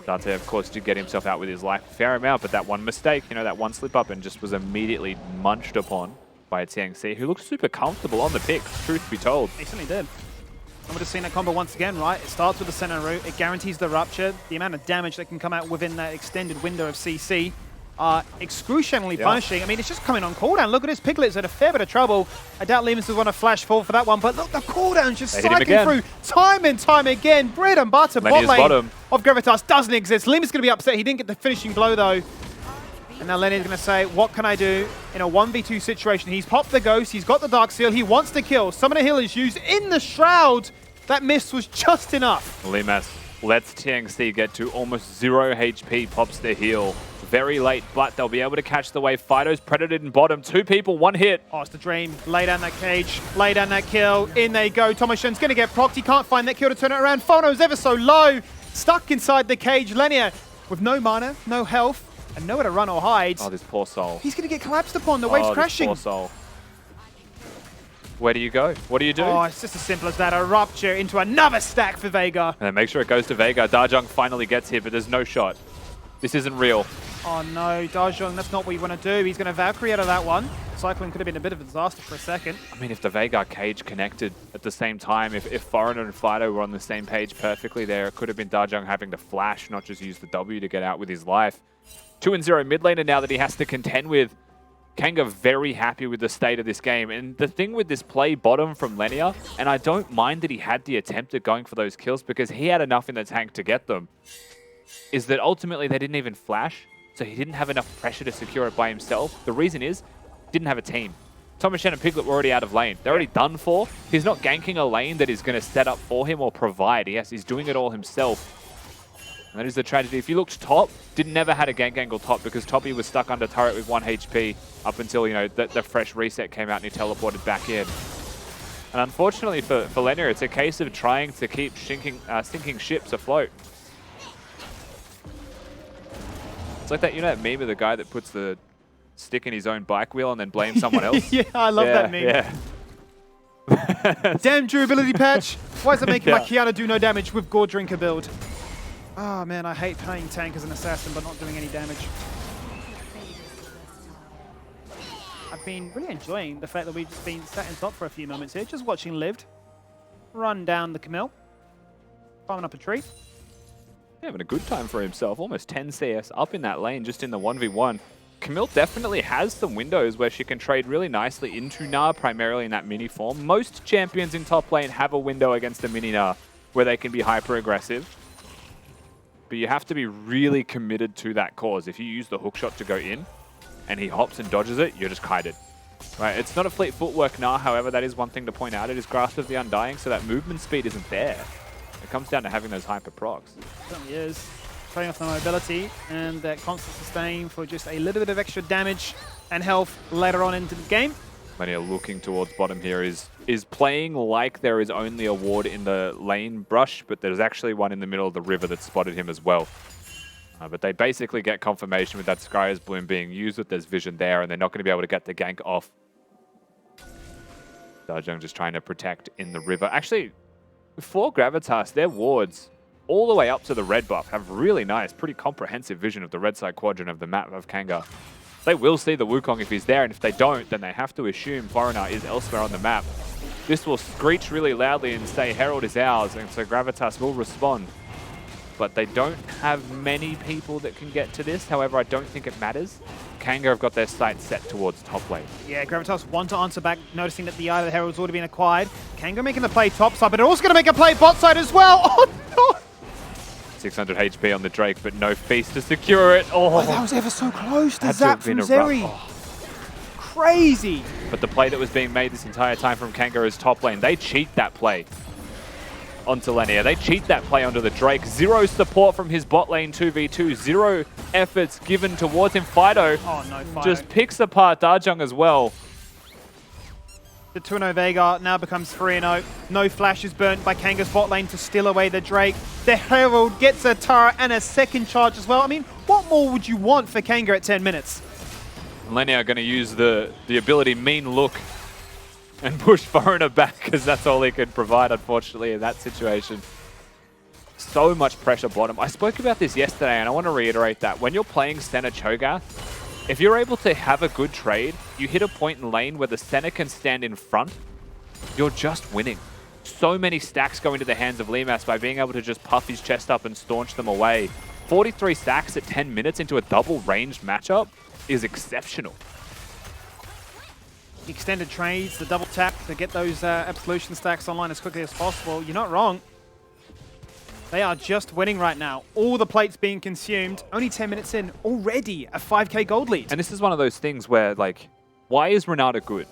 Dante, of course, did get himself out with his life a fair amount, but that one mistake, you know, that one slip up and just was immediately munched upon by TNC, who looked super comfortable on the pick, truth be told. He certainly did. And we're just seeing that combo once again, right? It starts with the center route, it guarantees the rupture. The amount of damage that can come out within that extended window of CC are excruciatingly punishing. I mean, it's just coming on cooldown. Look at this, Piglet's in a fair bit of trouble. I doubt Lemus would want to flash forward for that one, but look, the cooldown's just cycling through time and time again. Bread and butter bot lane of Gravitas doesn't exist. Lemus is going to be upset. He didn't get the finishing blow, though. And now Lenny's going to say, what can I do in a 1v2 situation? He's popped the Ghost, he's got the Dark Seal, he wants to kill. Summoner Heal is used in the Shroud. That miss was just enough. Lemus lets TNC get to almost 0 HP, pops the heal. Very late, but they'll be able to catch the wave. Fido's predated in bottom. 2 people, 1 hit. Oh, it's the dream. Lay down that cage, lay down that kill. In they go. Tomashen's going to get procced. He can't find that kill to turn it around. Fono's ever so low, stuck inside the cage. Lenia with no mana, no health, and nowhere to run or hide. Oh, this poor soul. He's going to get collapsed upon. The wave's crashing. This poor soul. Where do you go? What do you do? Oh, it's just as simple as that. A rupture into another stack for Vega. And then make sure it goes to Vega. Dajong finally gets hit, but there's no shot. This isn't real. Oh no, Dajong, that's not what you want to do. He's going to Valkyrie out of that one. Cycling could have been a bit of a disaster for a second. I mean, if the Vega cage connected at the same time, if Foreigner and Fido were on the same page perfectly there, it could have been Dajong having to flash, not just use the W to get out with his life. 2-0 mid laner now that he has to contend with. Kanga very happy with the state of this game. And the thing with this play bottom from Lenia, and I don't mind that he had the attempt at going for those kills because he had enough in the tank to get them, is that ultimately they didn't even flash, so he didn't have enough pressure to secure it by himself. The reason is, didn't have a team. Tomashen and Piglet were already out of lane. They're already done for. He's not ganking a lane that is going to set up for him or provide. He's doing it all himself. And that is the tragedy. If you looked top, never had a gank angle top because Toppy was stuck under turret with 1 HP up until, you know, the fresh reset came out and he teleported back in. And unfortunately for Lenia, it's a case of trying to keep sinking ships afloat. It's like that, you know that meme of the guy that puts the stick in his own bike wheel and then blames someone else? Yeah, I love that meme. Yeah. Damn durability patch. Why is it making my Kiana do no damage with Gore Drinker build? Oh man, I hate playing tank as an assassin but not doing any damage. I've been really enjoying the fact that we've just been sat in top for a few moments here, just watching Lived run down the Camille, climbing up a tree. Having a good time for himself, almost 10 CS up in that lane, just in the 1v1. Camille definitely has some windows where she can trade really nicely into Gnar, primarily in that mini form. Most champions in top lane have a window against the mini Gnar where they can be hyper-aggressive. But you have to be really committed to that cause. If you use the hookshot to go in and he hops and dodges it, you're just kited. Right? It's not a fleet footwork Gnar, however, that is one thing to point out. It is Grasp of the Undying, so that movement speed isn't there. It comes down to having those hyper procs. It certainly is. Trading off the mobility and that constant sustain for just a little bit of extra damage and health later on into the game. Lenia looking towards bottom here is playing like there is only a ward in the lane brush, but there's actually one in the middle of the river that spotted him as well. But they basically get confirmation with that Scryer's Bloom being used, that there's vision there, and they're not going to be able to get the gank off. Dajong just trying to protect in the river. Actually, for Gravitas, their wards all the way up to the red buff have really nice, pretty comprehensive vision of the red side quadrant of the map of Kanga. They will see the Wukong if he's there, and if they don't, then they have to assume Foreigner is elsewhere on the map. This will screech really loudly and say Herald is ours, and so Gravitas will respond. But they don't have many people that can get to this. However, I don't think it matters. Kanga have got their sights set towards top lane. Yeah, Gravitas want to answer back, noticing that the Eye of the Herald's already been acquired. Kanga making the play top side, but also going to make a play bot side as well. Oh, no! 600 HP on the Drake, but no feast to secure it. Oh, that was ever so close to Had zap have been from a rough- Zeri. oh. Crazy. But the play that was being made this entire time from Kanga is top lane. They cheat that play onto Lenia. They cheat that play onto the Drake. Zero support from his bot lane 2v2. Zero efforts given towards him. Fido, Oh no, Fido. just picks apart Darjung as well. The 2-0 Veigar now becomes 3-0. No flash is burnt by Kanga's bot lane to steal away the Drake. The Herald gets a Tara and a second charge as well. I mean, what more would you want for Kanga at 10 minutes? Lenia are going to use the ability Mean Look and push Foreigner back, because that's all he could provide, unfortunately, in that situation. So much pressure bottom. I spoke about this yesterday, and I want to reiterate that. When you're playing Senna Cho'Gath, if you're able to have a good trade, you hit a point in lane where the Senna can stand in front, you're just winning. So many stacks go into the hands of Limas by being able to just puff his chest up and staunch them away. 43 stacks at 10 minutes into a double ranged matchup is exceptional. The extended trades, the double tap to get those Absolution stacks online as quickly as possible. You're not wrong. They are just winning right now. All the plates being consumed. Only 10 minutes in, already a 5k gold lead. And this is one of those things where, like, why is Renata good?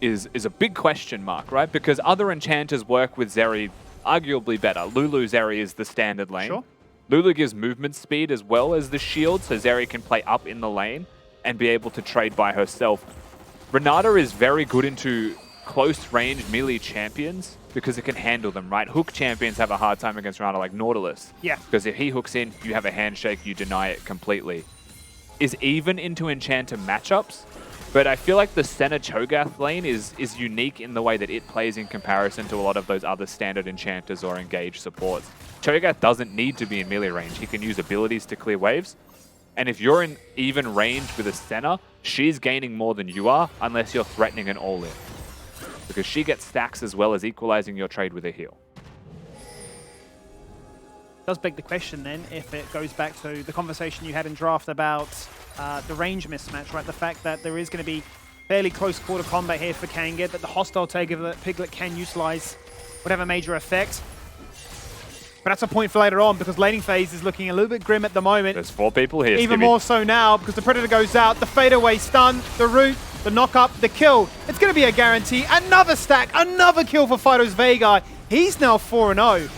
Is a big question mark, right? Because other enchanters work with Zeri arguably better. Lulu Zeri is the standard lane. Sure. Lulu gives movement speed as well as the shield, so Zeri can play up in the lane and be able to trade by herself. Renata is very good into close range melee champions because it can handle them, right? Hook champions have a hard time against Renata, like Nautilus. Yeah. Because if he hooks in, you have a handshake, you deny it completely. Is even into enchanter matchups, but I feel like the Senna Cho'Gath lane is unique in the way that it plays in comparison to a lot of those other standard enchanters or engaged supports. Cho'Gath doesn't need to be in melee range. He can use abilities to clear waves. And if you're in even range with a Senna, she's gaining more than you are unless you're threatening an all-in. Because she gets stacks as well as equalizing your trade with a heal. Does beg the question then, if it goes back to the conversation you had in draft about the range mismatch, right? The fact that there is going to be fairly close quarter combat here for Kanga, that the hostile takeover that Piglet can utilize would have a major effect. But that's a point for later on, because laning phase is looking a little bit grim at the moment. There's 4 people here, Even Stevie. more so now, because the Predator goes out, the fadeaway stun, the root, the knock-up, the kill. It's going to be a guarantee. Another stack, another kill for Fido's Veigar. He's now 4-0.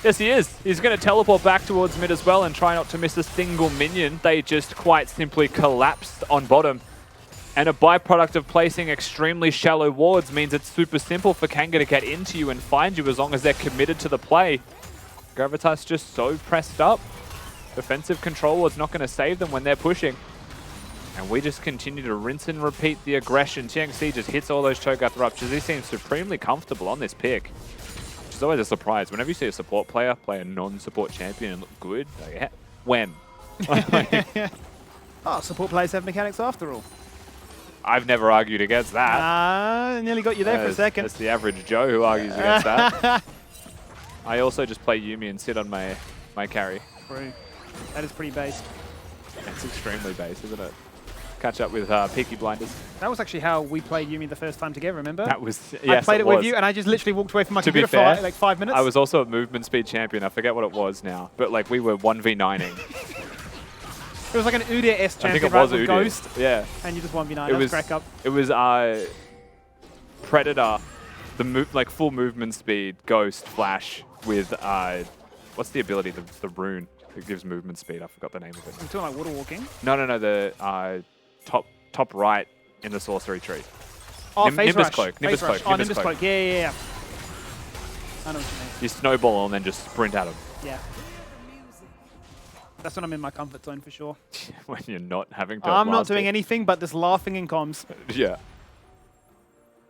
Yes, he is. He's going to teleport back towards mid as well and try not to miss a single minion. They just quite simply collapsed on bottom. And a byproduct of placing extremely shallow wards means it's super simple for Kanga to get into you and find you as long as they're committed to the play. Gravitas just so pressed up. Defensive control was not going to save them when they're pushing. And we just continue to rinse and repeat the aggression. TNC just hits all those Cho'Gath ruptures. He seems supremely comfortable on this pick. Which is always a surprise. Whenever you see a support player play a non-support champion and look good, like, when? Oh, support players have mechanics after all. I've never argued against that. Nearly got you there for a second. That's the average Joe who argues against that. I also just play Yuumi and sit on my carry. True. That is pretty base. It's extremely base, isn't it? Catch up with Peaky Blinders. That was actually how we played Yuumi the first time together, remember? That was, yes, I played it with was. you, and I just literally walked away from my To be computer fair, for like 5 minutes. I was also a movement speed champion. I forget what it was now. But like we were 1v9ing. It was like an Udyr-S I think champion, it was right? With Udyr. Ghost, Yeah. and you just 1v9. It That was was crack up. It was Predator, like full movement speed, Ghost, Flash with what's the ability? The rune that gives movement speed. I forgot the name of it. I'm talking like water walking. No. The top right in the sorcery tree. Oh, Nimbus phase rush. Cloak. Phase Nimbus rush. Cloak. Oh, Nimbus Cloak. Yeah. I know what you mean. You snowball and then just sprint at him Yeah. That's when I'm in my comfort zone for sure. when you're not having to. I'm not blast doing it. anything but just laughing in comms. Yeah.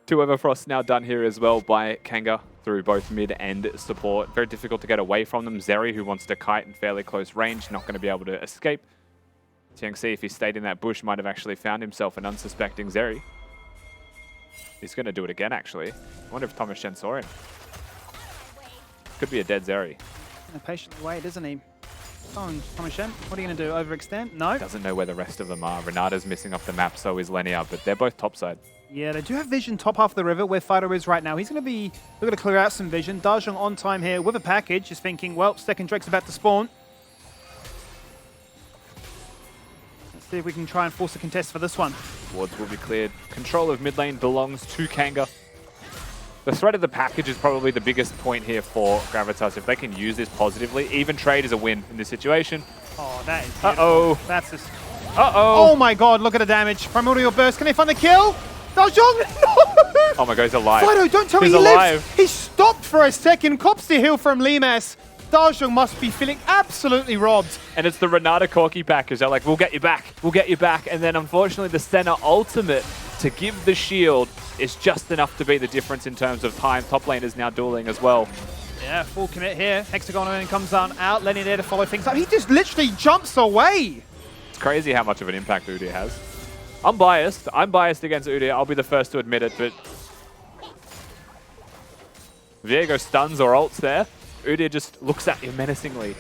2 Everfrost now done here as well by Kanga through both mid and support. Very difficult to get away from them. Zeri, who wants to kite in fairly close range, not going to be able to escape. TNC, if he stayed in that bush, might have actually found himself an unsuspecting Zeri. He's going to do it again, actually. I wonder if Thomas Shen saw him. Could be a dead Zeri. Patiently wait, isn't he? Oh, Thomas Shen, what are you going to do? Overextend? No. Doesn't know where the rest of them are. Renata's missing off the map, so is Lenia, but they're both topside. Yeah, they do have vision top half of the river where Fido is right now. He's going to be looking to clear out some vision. Dajong on time here with a package, just thinking, well, second Drake's about to spawn. Let's see if we can try and force a contest for this one. Wards will be cleared. Control of mid lane belongs to Kanga. The threat of the package is probably the biggest point here for Gravitas. If they can use this positively, even trade is a win in this situation. Oh, that is beautiful. Uh-oh. That's just... Uh-oh. Oh my god, look at the damage. Primordial Burst, can they find the kill? Dajong, no! Oh my god, he's alive. Fido, don't tell me He's he alive. lives! He stopped for a second, cops the heal from Limas. Dajong must be feeling absolutely robbed. And it's the Renata Corki package. They're like, we'll get you back. We'll get you back. And then unfortunately the Senna ultimate to give the shield is just enough to be the difference in terms of time. Top lane is now dueling as well. Yeah, full commit here. Hexagon and comes out. Lenny there to follow things up. He just literally jumps away. It's crazy how much of an impact Udyr has. I'm biased. I'm biased against Udyr. I'll be the first to admit it, but Viego stuns or ults there. Udyr just looks at you menacingly.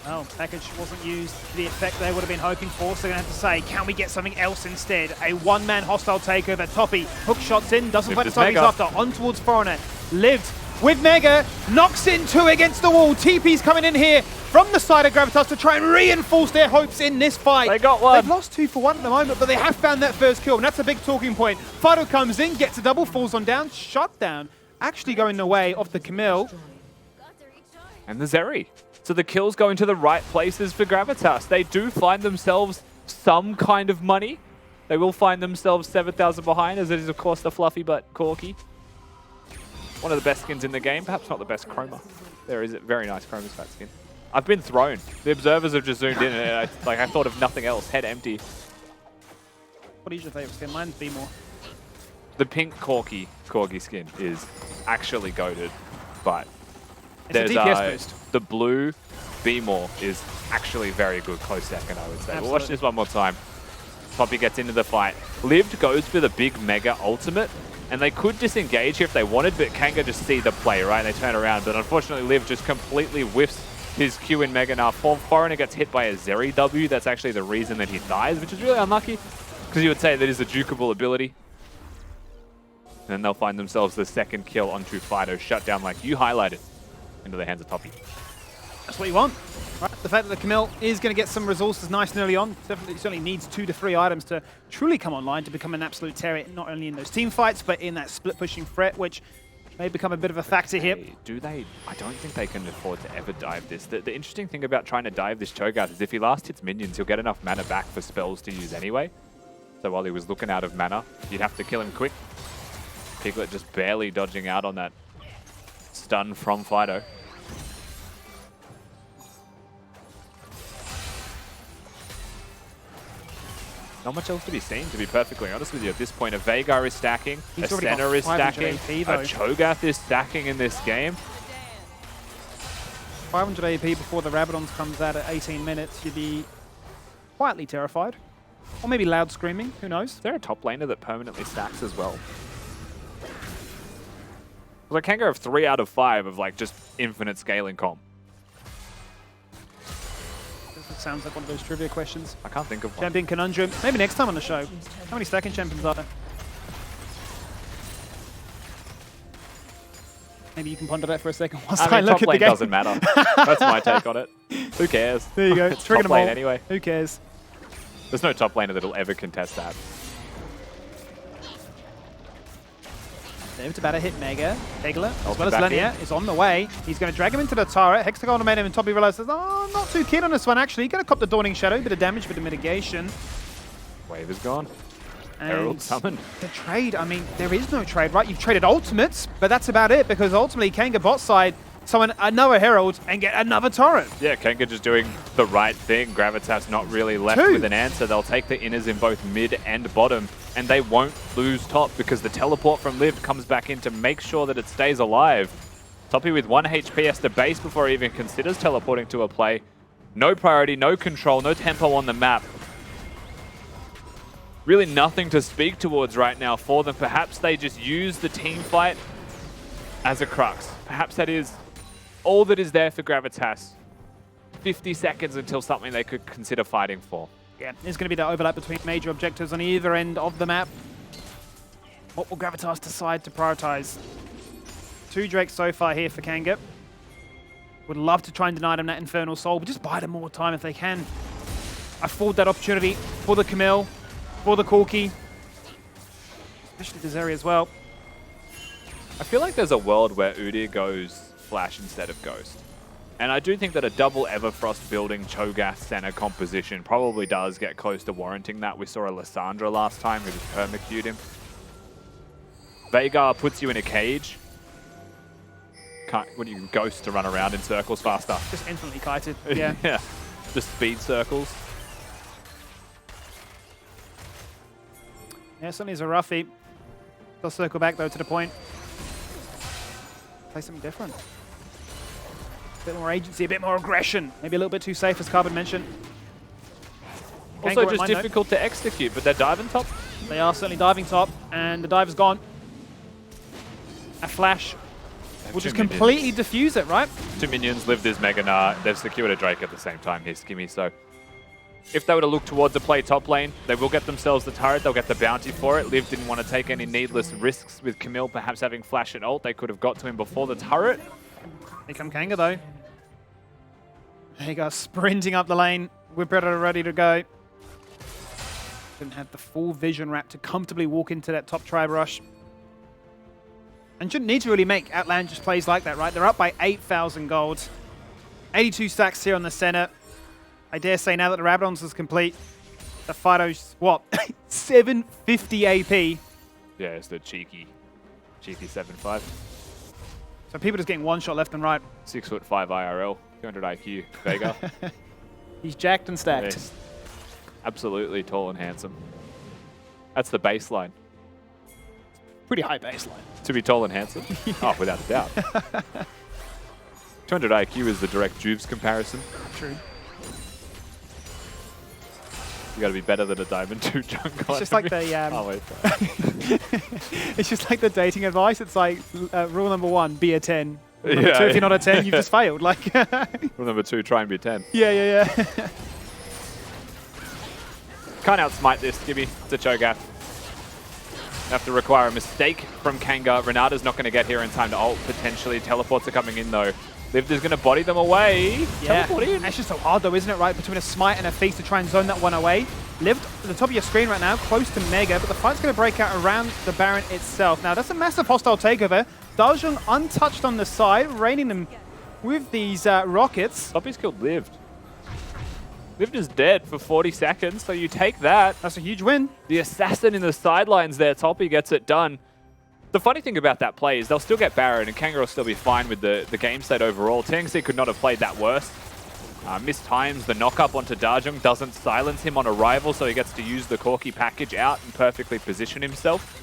Oh, package wasn't used to the effect they would have been hoping for, so they're going to have to say, can we get something else instead? A one-man hostile takeover. Toppy hook shots in, doesn't play the side he's after. On towards Foreigner. Lived with Mega, knocks in 2 against the wall. TP's coming in here from the side of Gravitas to try and reinforce their hopes in this fight. They got one. They've lost 2 for 1 at the moment, but they have found that first kill, and that's a big talking point. Fido comes in, gets a double, falls on down, shut down. Actually going the way of the Camille. And the Zeri. So the kills going to the right places for Gravitas. They do find themselves some kind of money. They will find themselves 7,000 behind, as it is, of course, the fluffy but Corki. One of the best skins in the game. Perhaps not the best chroma. There is a very nice chroma spat skin. I've been thrown. The observers have just zoomed in, and I thought of nothing else. Head empty. What is your favorite skin? Mine's B-more. The pink Corgi skin is actually goated, but it's a DPS boost. The blue B-more is actually very good close second, I would say. Absolutely. We'll watch this one more time. Poppy gets into the fight. Lived goes for the big Mega ultimate, and they could disengage here if they wanted, but Kanga just see the play, right? They turn around, but unfortunately Liv just completely whiffs his Q in Mega. Now Foreigner gets hit by a Zeri W. That's actually the reason that he dies, which is really unlucky, because you would say that is a jukeable ability. And then they'll find themselves the second kill onto Fido, shut down like you highlighted, into the hands of Toppy. That's what you want. Right, the fact that the Camille is going to get some resources nice and early on, certainly needs 2 to 3 items to truly come online to become an absolute terror, not only in those team fights, but in that split pushing threat, which may become a bit of a factor here. Do they? I don't think they can afford to ever dive this. The interesting thing about trying to dive this Cho'Gath is if he last hits minions, he'll get enough mana back for spells to use anyway. So while he was looking out of mana, you'd have to kill him quick. Piglet just barely dodging out on that stun from Fido. Not much else to be seen, to be perfectly honest with you. At this point, a Veigar is stacking, a Senna is stacking, a Cho'Gath is stacking in this game. 500 AP before the Rabadons comes out at 18 minutes, you'd be quietly terrified. Or maybe loud screaming, who knows? Is there a top laner that permanently stacks as well? Like Kanga have 3 out of 5 of like just infinite scaling comp. It sounds like one of those trivia questions. I can't think of one. Champion Conundrum. Maybe next time on the show. How many stacking champions are there? Maybe you can ponder that for a second whilst I look top at lane the game. doesn't matter. That's my take on it. Who cares? There you go. It's Trigger top them all. lane anyway. Who cares? There's no top laner that'll ever contest that. It's about to hit Mega. Piglet, as Ulti well as back Lenia, is on the way. He's going to drag him into the turret. Hexagon on him, and Toppy realizes, oh, not too keen on this one, actually. Going to cop the Dawning Shadow. Bit of damage, bit of mitigation. Wave is gone. And Herald summoned. the trade, I mean, there is no trade, right? You've traded ultimates, but that's about it, because ultimately, Kanga bot side, summon another Herald and get another turret. Yeah, Kanga just doing the right thing. Gravitas not really left with an answer. They'll take the inners in both mid and bottom, and they won't lose top because the teleport from Liv comes back in to make sure that it stays alive. Toppy with 1 HP has to base before he even considers teleporting to a play. No priority, no control, no tempo on the map. Really nothing to speak towards right now for them. Perhaps they just use the team fight as a crux. Perhaps that is all that is there for Gravitas. 50 seconds until something they could consider fighting for. Yeah, there's going to be that overlap between major objectives on either end of the map. What will Gravitas decide to prioritize? 2 Drakes so far here for Kanga. Would love to try and deny them that Infernal Soul, but just buy them more time if they can. Afford that opportunity for the Camille, for the Corki, especially Desiree as well. I feel like there's a world where Udyr goes Flash instead of Ghost. And I do think that a double Everfrost building Cho'Gath center composition probably does get close to warranting that. We saw a Lissandra last time who just permacued him. Veigar puts you in a cage. What do you Ghost to run around in circles faster? Just infinitely kited, yeah. Yeah, just speed circles. Yeah, certainly is a roughie. They'll circle back though to the point. Play something different. A bit more agency, a bit more aggression. Maybe a little bit too safe, as Carbon mentioned. Also just difficult to execute, but they're diving top. They are certainly diving top, and the dive is gone. A flash will just completely defuse it, right? 2 minions, Liv this Mega Gnar. They've secured a Drake at the same time here, Skimmy. So if they were to look towards the play top lane, they will get themselves the turret. They'll get the bounty for it. Liv didn't want to take any needless risks with Camille perhaps having flash and ult. They could have got to him before the turret. Here come Kanga though. There you go, sprinting up the lane with Predator ready to go. Didn't have the full vision wrap to comfortably walk into that top tribe rush. And shouldn't need to really make outlandish plays like that, right? They're up by 8,000 gold. 82 stacks here on the center. I dare say now that the Rabadons is complete, the Fido's, what, 750 AP. Yeah, it's the cheeky 7.5. So people just getting one shot left and right. 6'5" IRL, 200 IQ, Veigar. He's jacked and stacked. Yes. Absolutely tall and handsome. That's the baseline. Pretty high baseline. To be tall and handsome? Yeah. Oh, without a doubt. 200 IQ is the direct Juves comparison. True. You got to be better than a Diamond 2 jungler. It's just like the oh, wait, it's just like the dating advice. It's like rule number 1, be a 10. Rule number 2, if you're not a 10, you've just failed. Like rule number 2, try and be a 10. Yeah. Can't outsmite this, Gibby. It's a Cho'Gath. Have to require a mistake from Kanga. Renata's not going to get here in time to ult, potentially. Teleports are coming in, though. Liv is going to body them away. Yeah. Teleport in. That's just so hard, though, isn't it, right? Between a smite and a feast to try and zone that one away. Liv at the top of your screen right now, close to Mega, but the fight's going to break out around the Baron itself. Now, that's a massive hostile takeover. Dajong untouched on the side, raining them with these rockets. Toppy's killed Liv. Liv is dead for 40 seconds, so you take that. That's a huge win. The assassin in the sidelines there, Toppy gets it done. The funny thing about that play is they'll still get Baron, and Kanga will still be fine with the game state overall. TNC could not have played that worse. Mistimes the knock-up onto Dajong, doesn't silence him on arrival, so he gets to use the Corki package out and perfectly position himself.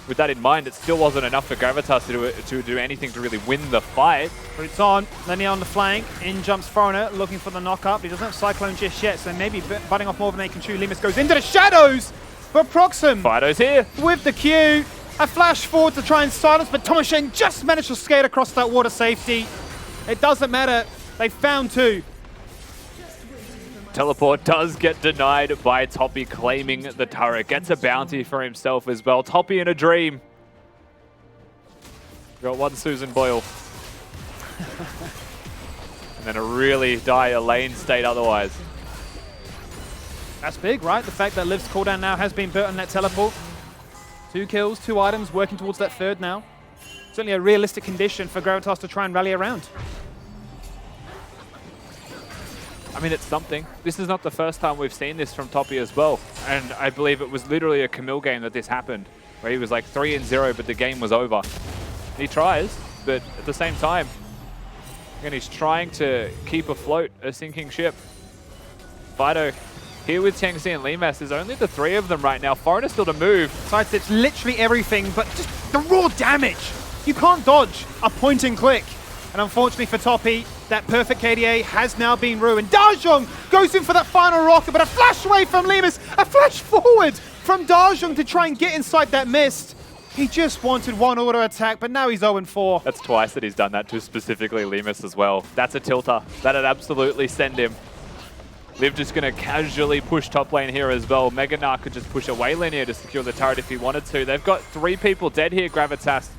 With that in mind, it still wasn't enough for Gravitas to do anything to really win the fight. Boots on, Lenny on the flank, in jumps Foreigner, looking for the knock-up. He doesn't have Cyclone just yet, so maybe butting off more than they can chew. Limus goes into the shadows for Proxim. Fido's here. With the Q, a flash forward to try and silence, but Tomashen just managed to skate across that water safety. It doesn't matter, they found 2. Teleport does get denied by Toppy claiming the turret. Gets a bounty for himself as well. Toppy in a dream. Got one Susan Boyle. And then a really dire lane state otherwise. That's big, right? The fact that Liv's cooldown now has been built on that teleport. 2 kills, 2 items, working towards that 3rd now. Certainly a realistic condition for Gravitas to try and rally around. I mean, it's something. This is not the first time we've seen this from Toppy as well. And I believe it was literally a Camille game that this happened, where he was like 3-0, but the game was over. He tries, but at the same time, again, he's trying to keep afloat a sinking ship. Fido here with Tianxi and Limas. There's only the 3 of them right now. Foreigner still to move. Sidesteps literally everything, but just the raw damage. You can't dodge a point and click And unfortunately for Toppy, that perfect KDA has now been ruined. Dajong goes in for that final rocket, but a flash away from Lemus, a flash forward from Dajong to try and get inside that mist. He just wanted one auto attack, but now he's 0-4. That's twice that he's done that to specifically Lemus as well. That's a tilter. That'd absolutely send him. Liv just going to casually push top lane here as well. Mega Narc could just push away linear to secure the turret if he wanted to. They've got 3 people dead here, Gravitas.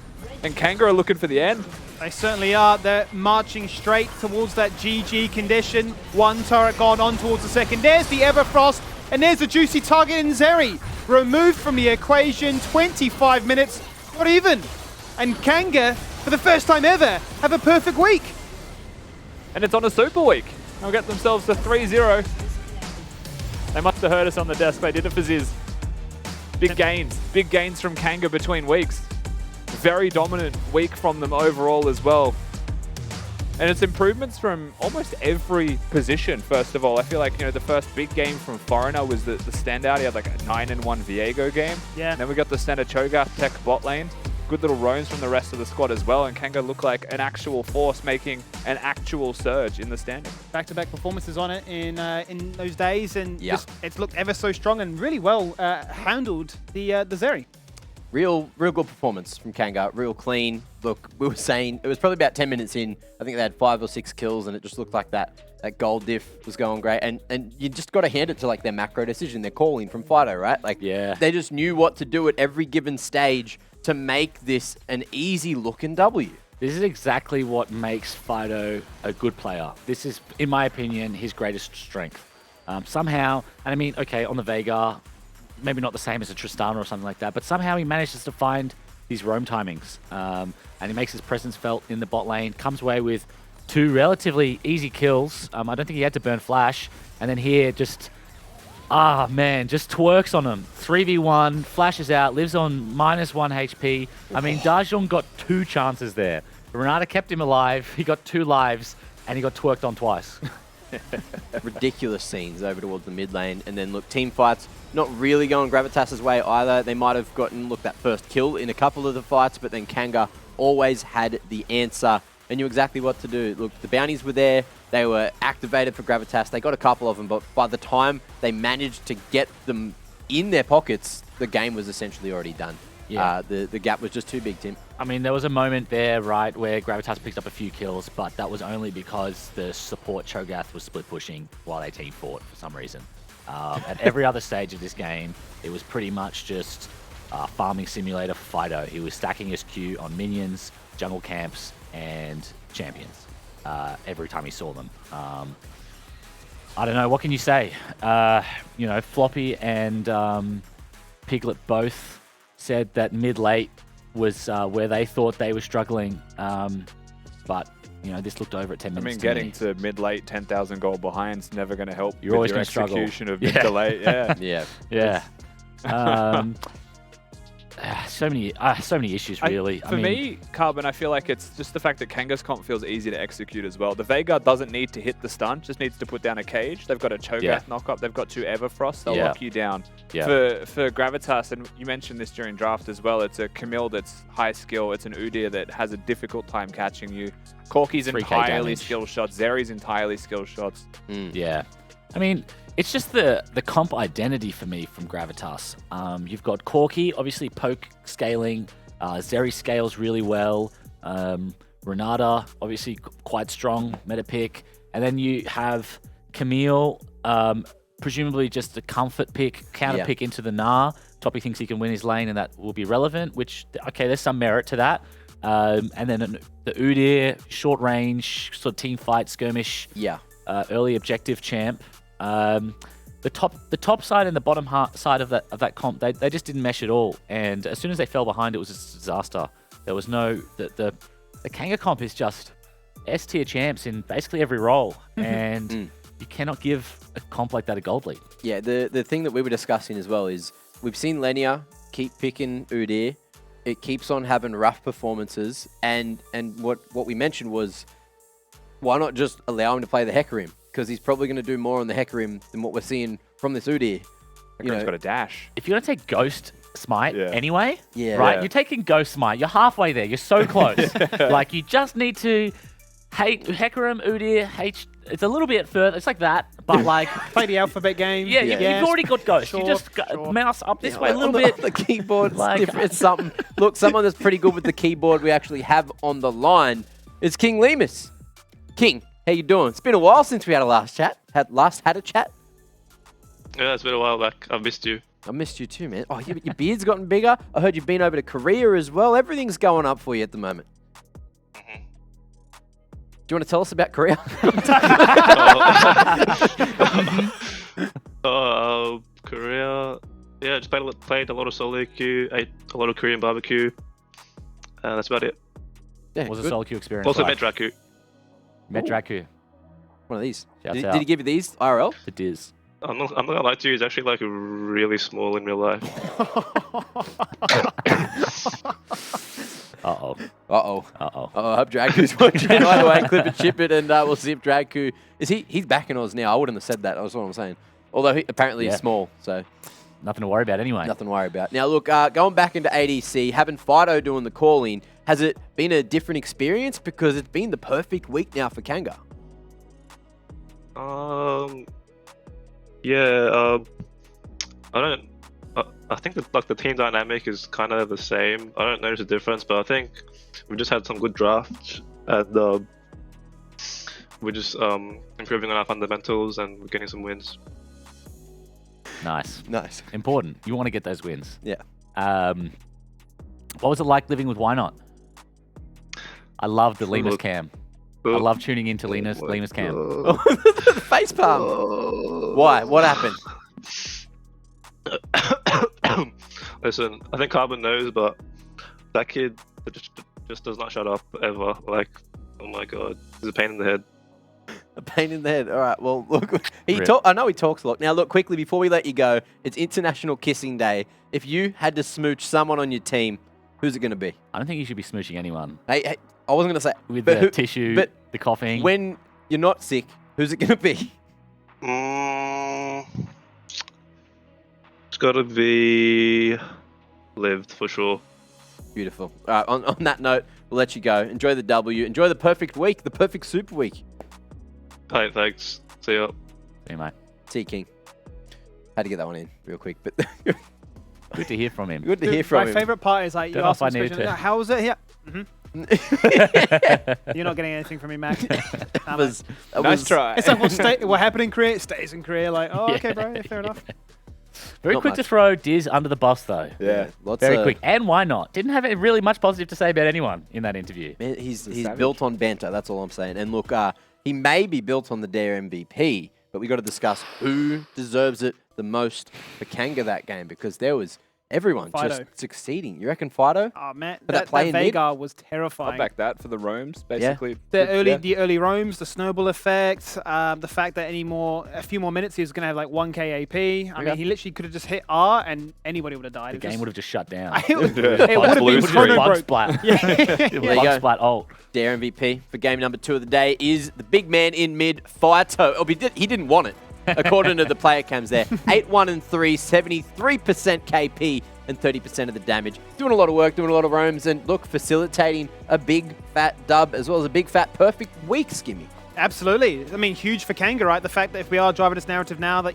And Kanga are looking for the end. They certainly are. They're marching straight towards that GG condition. One turret gone on towards the second. There's the Everfrost, and there's a juicy target in Zeri. Removed from the equation, 25 minutes, not even. And Kanga, for the first time ever, have a perfect week. And it's on a super week. They'll get themselves to 3-0. They must have heard us on the desk. They did it for Ziz. Big gains from Kanga between weeks. Very dominant week from them overall as well. And it's improvements from almost every position, first of all. I feel like, the first big game from Foreigner was the standout. He had like a 9-1 Viego game. Yeah. And then we got the center Cho'Gath tech bot lane. Good little roams from the rest of the squad as well. And Kanga looked like an actual force, making an actual surge in the standing. Back-to-back performances on it in those days, and just, it's looked ever so strong and really well handled the Zeri. Real good performance from Kanga. Real clean. Look, we were saying it was probably about 10 minutes in. I think they had 5 or 6 kills, and it just looked like that gold diff was going great. And you just got to hand it to like their macro decision. They're calling from Fido, right? Like, they just knew what to do at every given stage to make this an easy looking W. This is exactly what makes Fido a good player. This is, in my opinion, his greatest strength. Somehow, and I mean, okay, on the Veigar, maybe not the same as a Tristana or something like that, but somehow he manages to find these roam timings. And he makes his presence felt in the bot lane, comes away with 2 relatively easy kills. I don't think he had to burn Flash. And then here just, just twerks on him. 3v1, flashes out, lives on -1 HP. I mean, Dajong got 2 chances there. Renata kept him alive, he got 2 lives, and he got twerked on twice. Ridiculous scenes over towards the mid lane. And then look, team fights not really going Gravitas' way either. They might have gotten, that first kill in a couple of the fights, but then Kanga always had the answer and knew exactly what to do. Look, the bounties were there. They were activated for Gravitas. They got a couple of them, but by the time they managed to get them in their pockets, the game was essentially already done. Yeah. The gap was just too big, Tim. I mean, there was a moment there, right, where Gravitas picked up a few kills, but that was only because the support Cho'Gath was split pushing while they team fought for some reason. At every other stage of this game, it was pretty much just farming simulator for Fido. He was stacking his Q on minions, jungle camps, and champions every time he saw them. I don't know, what can you say? Floppy and Piglet both said that mid-late was where they thought they were struggling, but this looked over at 10 minutes. I mean, getting to mid-late 10,000 goal behind's never going to help. You're always your going to struggle. Execution of mid to late. Yeah. So many issues, really. For me, Carbon, I feel like it's just the fact that Kanga's comp feels easy to execute as well. The Veigar doesn't need to hit the stun, just needs to put down a cage. They've got a Cho'Gath knock-up. They've got 2 Everfrost. They'll lock you down. For Gravitas, and you mentioned this during draft as well, it's a Camille that's high skill. It's an Udyr that has a difficult time catching you. Corki's entirely skill shots. Zeri's entirely skill shots. Yeah. I mean, it's just the comp identity for me from Gravitas. You've got Corki, obviously poke scaling. Zeri scales really well. Renata, obviously quite strong meta pick. And then you have Camille, presumably just a comfort pick, counter pick into the Gnar. Toppy thinks he can win his lane and that will be relevant, which, okay, there's some merit to that. And then the Udyr, short range, sort of team fight, skirmish, early objective champ. The top side and the bottom side of that comp, they just didn't mesh at all. And as soon as they fell behind, it was a disaster. There was no the Kanga comp is just S tier champs in basically every role, and you cannot give a comp like that a gold lead. Yeah, the thing that we were discussing as well is we've seen Lenia keep picking Udyr. It keeps on having rough performances, and what we mentioned was, why not just allow him to play the Hecarim? Because he's probably going to do more on the Hecarim than what we're seeing from this Udyr. Hecarim's got a dash. If you're going to take Ghost Smite anyway, right? You're taking Ghost Smite. You're halfway there. You're so close. Like, you just need to Hey, Hecarim, Udyr, it's a little bit further. It's like that, but like Play the alphabet game. yeah, you've already got Ghost. Sure, you just mouse up this way a little bit. The keyboard, Like- different. It's something. Look, someone that's pretty good with the keyboard we actually have on the line is King Lemus. King, how you doing? It's been a while since we had a last chat. Had a chat. Yeah, it's been a while back. I've missed you. I missed you too, man. Oh, your beard's gotten bigger. I heard you've been over to Korea as well. Everything's going up for you at the moment. Do you want to tell us about Korea? Korea. Yeah, just played a lot of solo queue, ate a lot of Korean barbecue. That's about it. Yeah, What was the good. solo queue experience Also like? met Draku. Met Draku. One of these. Shouts Did out. he give you these IRL? The Diz. I'm not gonna lie to you, he's actually like really small in real life. Uh-oh. Uh-oh. Uh-oh. I hope Draku's watching. Either way, clip it, chip it, and we'll see if Draku... He's back in Oz now. I wouldn't have said that. That's what I'm saying. Although apparently Yeah. he's small, so Nothing to worry about anyway. nothing to worry about. Now, look, going back into ADC, having Fido doing the calling, has it been a different experience? Because it's been the perfect week now for Kanga. Yeah, I think that like the team dynamic is kind of the same. I don't notice a difference, but I think we just had some good drafts and we're just improving on our fundamentals and we're getting some wins. Nice. Nice. Important. You want to get those wins. Yeah. What was it like living with Why Not? I love the Lemus Look. cam. I love tuning into Lemus cam. The face palm. Why? What happened? Listen, I think Carbon knows, but that kid just does not shut up ever. Like, oh my god, he's a pain in the head. A pain in the head. All right. Well, look, Rip. I know he talks a lot. Now, look, quickly, before we let you go, it's International Kissing Day. If you had to smooch someone on your team, who's it going to be? I don't think you should be smooching anyone. Hey, I wasn't going to say. With but the tissue, but the coughing. when you're not sick, who's it going to be? It's got to be Lived for sure. Beautiful. All right, on that note, we'll let you go. Enjoy the W. Enjoy the perfect week, the perfect Super Week. Hey, thanks. See ya. See you, mate. See you, King. Had to get that one in real quick, but Good to hear from him. good to hear from My him. favorite part is like you Don't know ask if I him needed question, to. how was it here? You're not getting anything from me, Mac. That was- Nice try. It's like what happened in Korea stays in Korea. Like, oh, okay, bro, yeah, fair enough. Very Not quick to much. throw Diz under the bus, though. Yeah, lots Very of, quick. And why not? Didn't have really much positive to say about anyone in that interview. Man, he's savage. built on banter. That's all I'm saying. And look, he may be built on the Dare MVP, but we got to discuss who deserves it the most for Kanga that game because there was everyone Fido. just succeeding. You reckon Fido? Oh man, But that that play in mid? Veigar was I'll terrifying. back that for the roams, basically. The early roams, the snowball effect, the fact that a few more minutes he was gonna have like 1k AP. I mean, he literally could have just hit R and anybody would have died. The game would have just shut down. It would Yeah. have been Blue chrono screen. Bug broke. splat. Yeah. There you Bug go. splat ult. Dare MVP for game number 2 of the day is the big man in mid, Fireto. Oh, he didn't want it, according to the player cams there. 8-1-3, 73% KP and 30% of the damage. Doing a lot of work, doing a lot of roams, and look, facilitating a big fat dub as well as a big fat perfect week, Skimmy. Absolutely. I mean, huge for Kanga, right? The fact that if we are driving this narrative now that,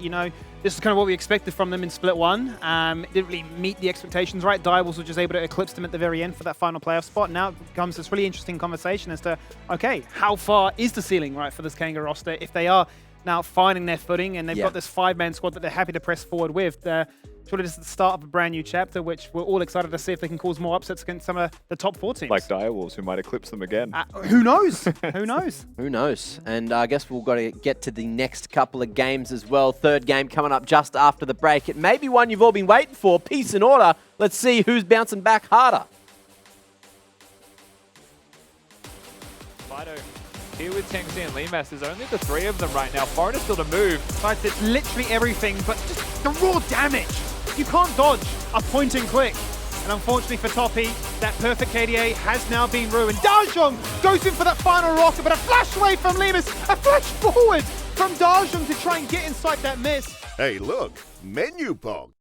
this is kind of what we expected from them in Split 1. It didn't really meet the expectations, right? Diables was just able to eclipse them at the very end for that final playoff spot. Now it becomes this really interesting conversation as to, okay, how far is the ceiling, right, for this Kanga roster if they are now finding their footing and they've got this 5-man squad that they're happy to press forward with. Surely this is the start of a brand new chapter, which we're all excited to see if they can cause more upsets against some of the top 4 teams. Like Direwolves, who might eclipse them again. Who knows? Who knows? Who knows? And I guess we've got to get to the next couple of games as well. Third game coming up just after the break. It may be one you've all been waiting for. Peace and order. Let's see who's bouncing back harder. Fido here with Tengsi and Limas. There's only the 3 of them right now. Foreigner's still to move. Right, it's literally everything, but just the raw damage. You can't dodge a point and click. And unfortunately for Toppy, that perfect KDA has now been ruined. Dajong goes in for that final rocket, but a flash away from Limas, a flash forward from Dajong to try and get inside that miss. Hey, look, menu pog.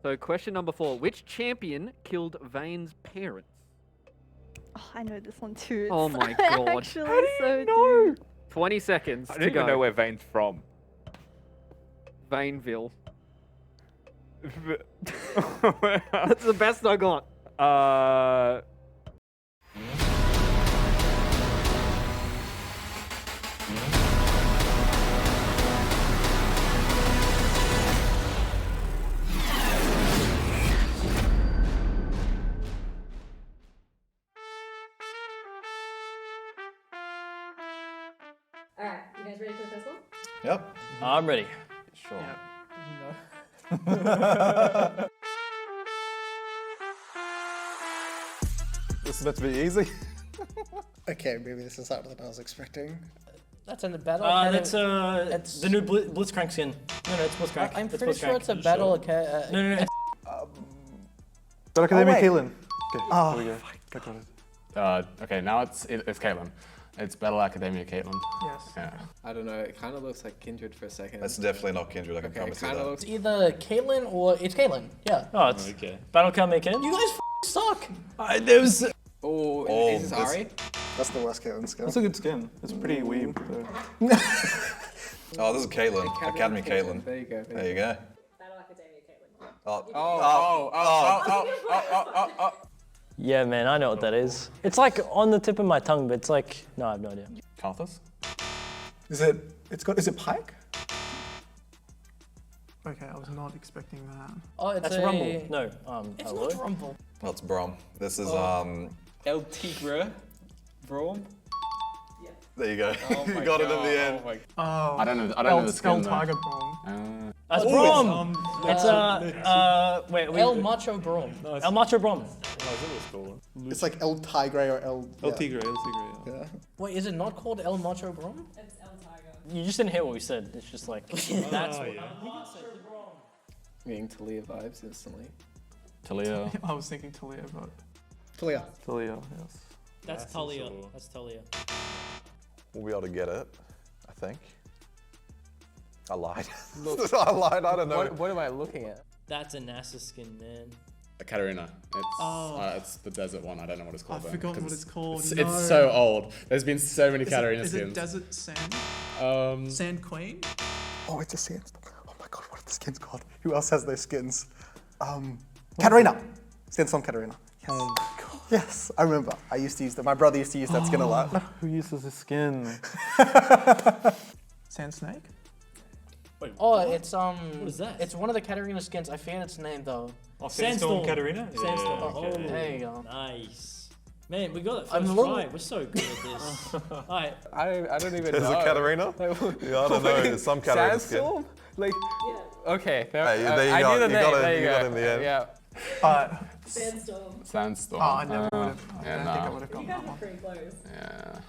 So question number 4, which champion killed Vayne's parents? Oh, I know this one too. Oh It's my god. actually How do so you know? deep. 20 seconds I to don't even go. know where Vane's from. Vaneville. That's the best I got. Alright, you guys ready for the first one? Yep. I'm ready. Sure. This is meant to be easy. Okay, maybe this is harder than I was expecting. That's in the battle. That's the new Blitzcrank skin. No, it's Blitzcrank. I'm pretty sure it's a battle. Okay. No. But Academia wait. Caitlin. Okay, Oh, here we go. Okay, now it's Caitlin. It's Battle Academia Caitlin. Yes. Yeah. I don't know, it kind of looks like Kindred for a second. That's definitely not Kindred, I can promise you that. It's either Caitlyn or it's Caitlyn. Yeah. Oh, it's okay. Battle Academia Caitlin. You guys suck. There was. Oh, is this Ari? That's the worst Caitlin skin. That's a good skin. It's pretty weeb. Oh, this is Caitlin. Academy Caitlin. There you go. There you go. Battle Academia Caitlin. Oh. Yeah, man, I know what that is. It's like on the tip of my tongue, but it's like no, I have no idea. Karthus? Is it Pike? Okay, I was not expecting that. Oh, it's That's Rumble. No, It's hello? not Rumble. Well, it's Brom. This is El Tigre. Brom. There you go. Oh You my got it in God. the end. Oh my Oh. I don't know the skin. Tiger Brom. That's Brom. It's wait. El Macho Brom. El Macho Brom. It's like El Tigre or El... El Tigre, yeah. Wait, is it not called El Macho Brom? It's El Tiger. You just didn't hear what we said. It's just like that's what. Getting Talia vibes instantly. Talia. I was thinking Talia, but... Talia. Talia, yes. That's Talia. That's Talia. We'll be able to get it, I think. I lied. I lied, I don't know. What am I looking at? That's a NASA skin, man. A Katarina. It's the desert one. I don't know what it's called. I've forgotten what it's called. It's so old. There's been so many Katarina skins. Is it Desert Sand? Sand Queen? Oh, it's a sandstorm. Oh my god, what are the skins called? Who else has those skins? Katarina! Sandstorm Katarina. Yes. Oh my god. Yes, I remember. I used to use that. My brother used to use that skin a lot. Who uses the skin? Sand Snake? Wait, Oh, it's What is that? It's one of the Katarina skins. I forget its name though. Oh, Sandstorm Katarina? Sandstorm. Yeah, Oh, okay. There you go. Nice. Man, we got it I'm first a little- try. We're so good at this. Alright. I don't even Is know. it Katarina? Yeah, I don't know. There's some Katarina skin. Sandstorm? Like, okay. Hey, there you I go. knew the You name. got it- There you got it in the end. Yeah. Sandstorm. Sandstorm. Oh, I never would have. I yeah, don't think I no. would have You gotten guys that are one. pretty close. Yeah.